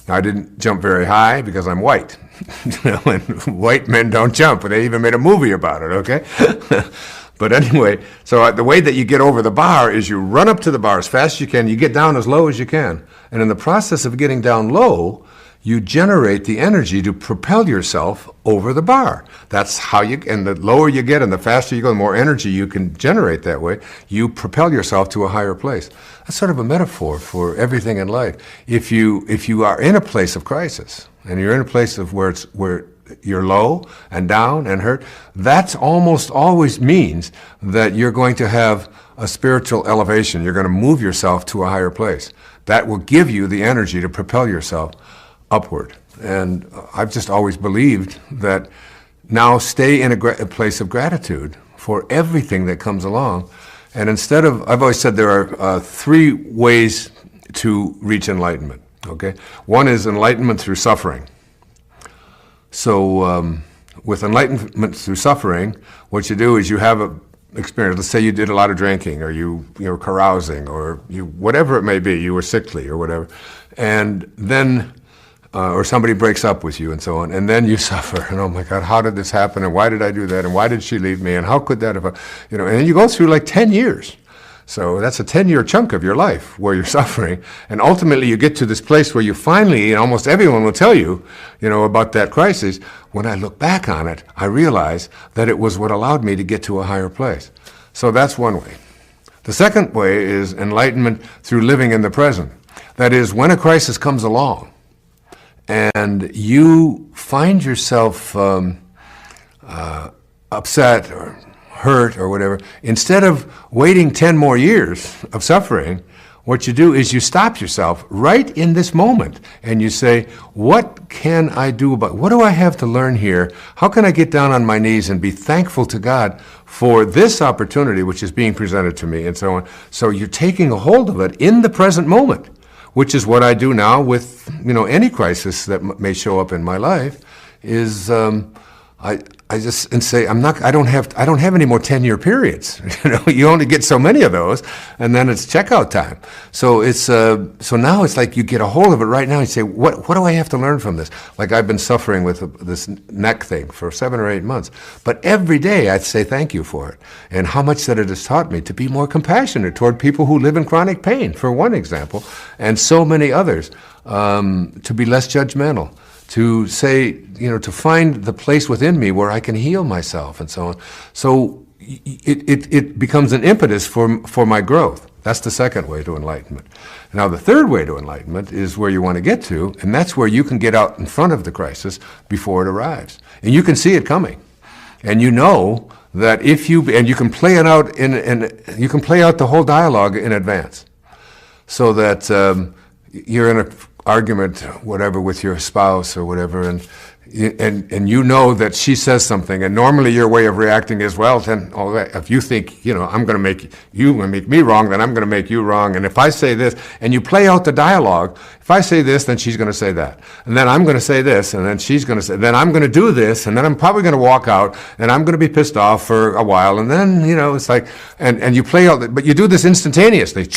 Now, I didn't jump very high because I'm white. And white men don't jump, and they even made a movie about it, okay? But anyway, so the way that you get over the bar is you run up to the bar as fast as you can, you get down as low as you can. And in the process of getting down low, you generate the energy to propel yourself over the bar. That's how and the lower you get and the faster you go, the more energy you can generate that way. You propel yourself to a higher place. That's sort of a metaphor for everything in life. If you are in a place of crisis, and you're in a place of where you're low and down and hurt, that's almost always means that you're going to have a spiritual elevation. You're going to move yourself to a higher place. That will give you the energy to propel yourself upward. And I've just always believed that now stay in a place of gratitude for everything that comes along. And instead of, I've always said there are 3 ways to reach enlightenment, okay? One is enlightenment through suffering. So with enlightenment through suffering, what you do is you have a experience. Let's say you did a lot of drinking, or you were carousing, or you, whatever it may be, you were sickly or whatever, and then or somebody breaks up with you and so on, and then you suffer, and oh my God, how did this happen, and why did I do that, and why did she leave me, and how could that have, and then you go through like 10 years. So that's a 10-year chunk of your life where you're suffering, and ultimately you get to this place where you finally, and almost everyone will tell you, about that crisis. When I look back on it, I realize that it was what allowed me to get to a higher place. So that's one way. The second way is enlightenment through living in the present. That is, when a crisis comes along, and you find yourself upset or hurt or whatever, instead of waiting 10 more years of suffering, what you do is you stop yourself right in this moment and you say, what can I do about, what do I have to learn here? How can I get down on my knees and be thankful to God for this opportunity which is being presented to me, and so on. So you're taking a hold of it in the present moment, which is what I do now with any crisis that may show up in my life. Is I just say I don't have any more 10-year periods. You only get so many of those, and then it's checkout time. So it's so now it's like you get a hold of it right now. And you say, what do I have to learn from this? Like I've been suffering with this neck thing for 7 or 8 months, but every day I'd say thank you for it, and how much that it has taught me to be more compassionate toward people who live in chronic pain, for one example, and so many others, to be less judgmental, to say, to find the place within me where I can heal myself and so on. So it becomes an impetus for my growth. That's the second way to enlightenment. Now the third way to enlightenment is where you want to get to, and that's where you can get out in front of the crisis before it arrives. And you can see it coming. And you know that if you can play it out you can play out the whole dialogue in advance. So that you're in an argument, whatever, with your spouse or whatever, and you know that she says something, and normally your way of reacting is, well, then, all right, if you think, I'm going to make me wrong, then I'm going to make you wrong, and if I say this, and you play out the dialogue, if I say this, then she's going to say that, and then I'm going to say this, and then she's going to say, then I'm going to do this, and then I'm probably going to walk out, and I'm going to be pissed off for a while, and then, it's like, and you play out, but you do this instantaneously.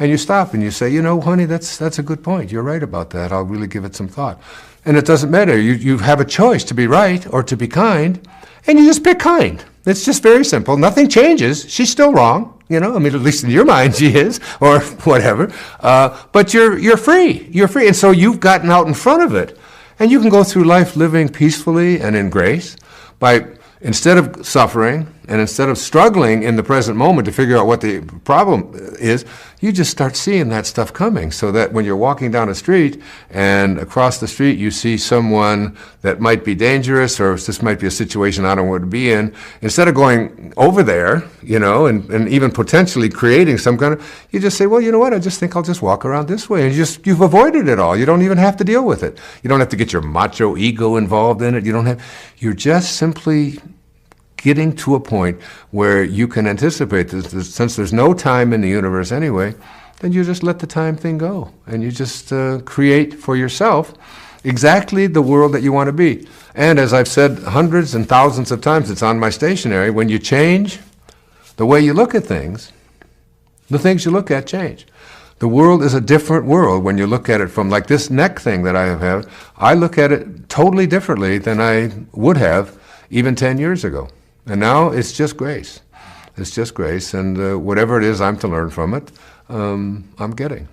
And you stop and you say, honey, that's a good point. You're right about that. I'll really give it some thought. And it doesn't matter. You have a choice to be right or to be kind, and you just pick kind. It's just very simple. Nothing changes. She's still wrong. At least in your mind she is, or whatever. But you're free. You're free. And so you've gotten out in front of it. And you can go through life living peacefully and in grace by, instead of suffering and instead of struggling in the present moment to figure out what the problem is, you just start seeing that stuff coming, so that when you're walking down a street and across the street you see someone that might be dangerous, or this might be a situation I don't want to be in, instead of going over there, and even potentially creating some kind of, you just say, well, you know what, I just think I'll just walk around this way, and you've avoided it all. You don't even have to deal with it. You don't have to get your macho ego involved in it. You're just simply getting to a point where you can anticipate this, since there's no time in the universe anyway, then you just let the time thing go, and you just create for yourself exactly the world that you want to be. And as I've said hundreds and thousands of times, it's on my stationery, when you change the way you look at things, the things you look at change. The world is a different world when you look at it from, like this neck thing that I have. I look at it totally differently than I would have even 10 years ago. And now it's just grace. It's just grace, and whatever it is I'm to learn from it, I'm getting.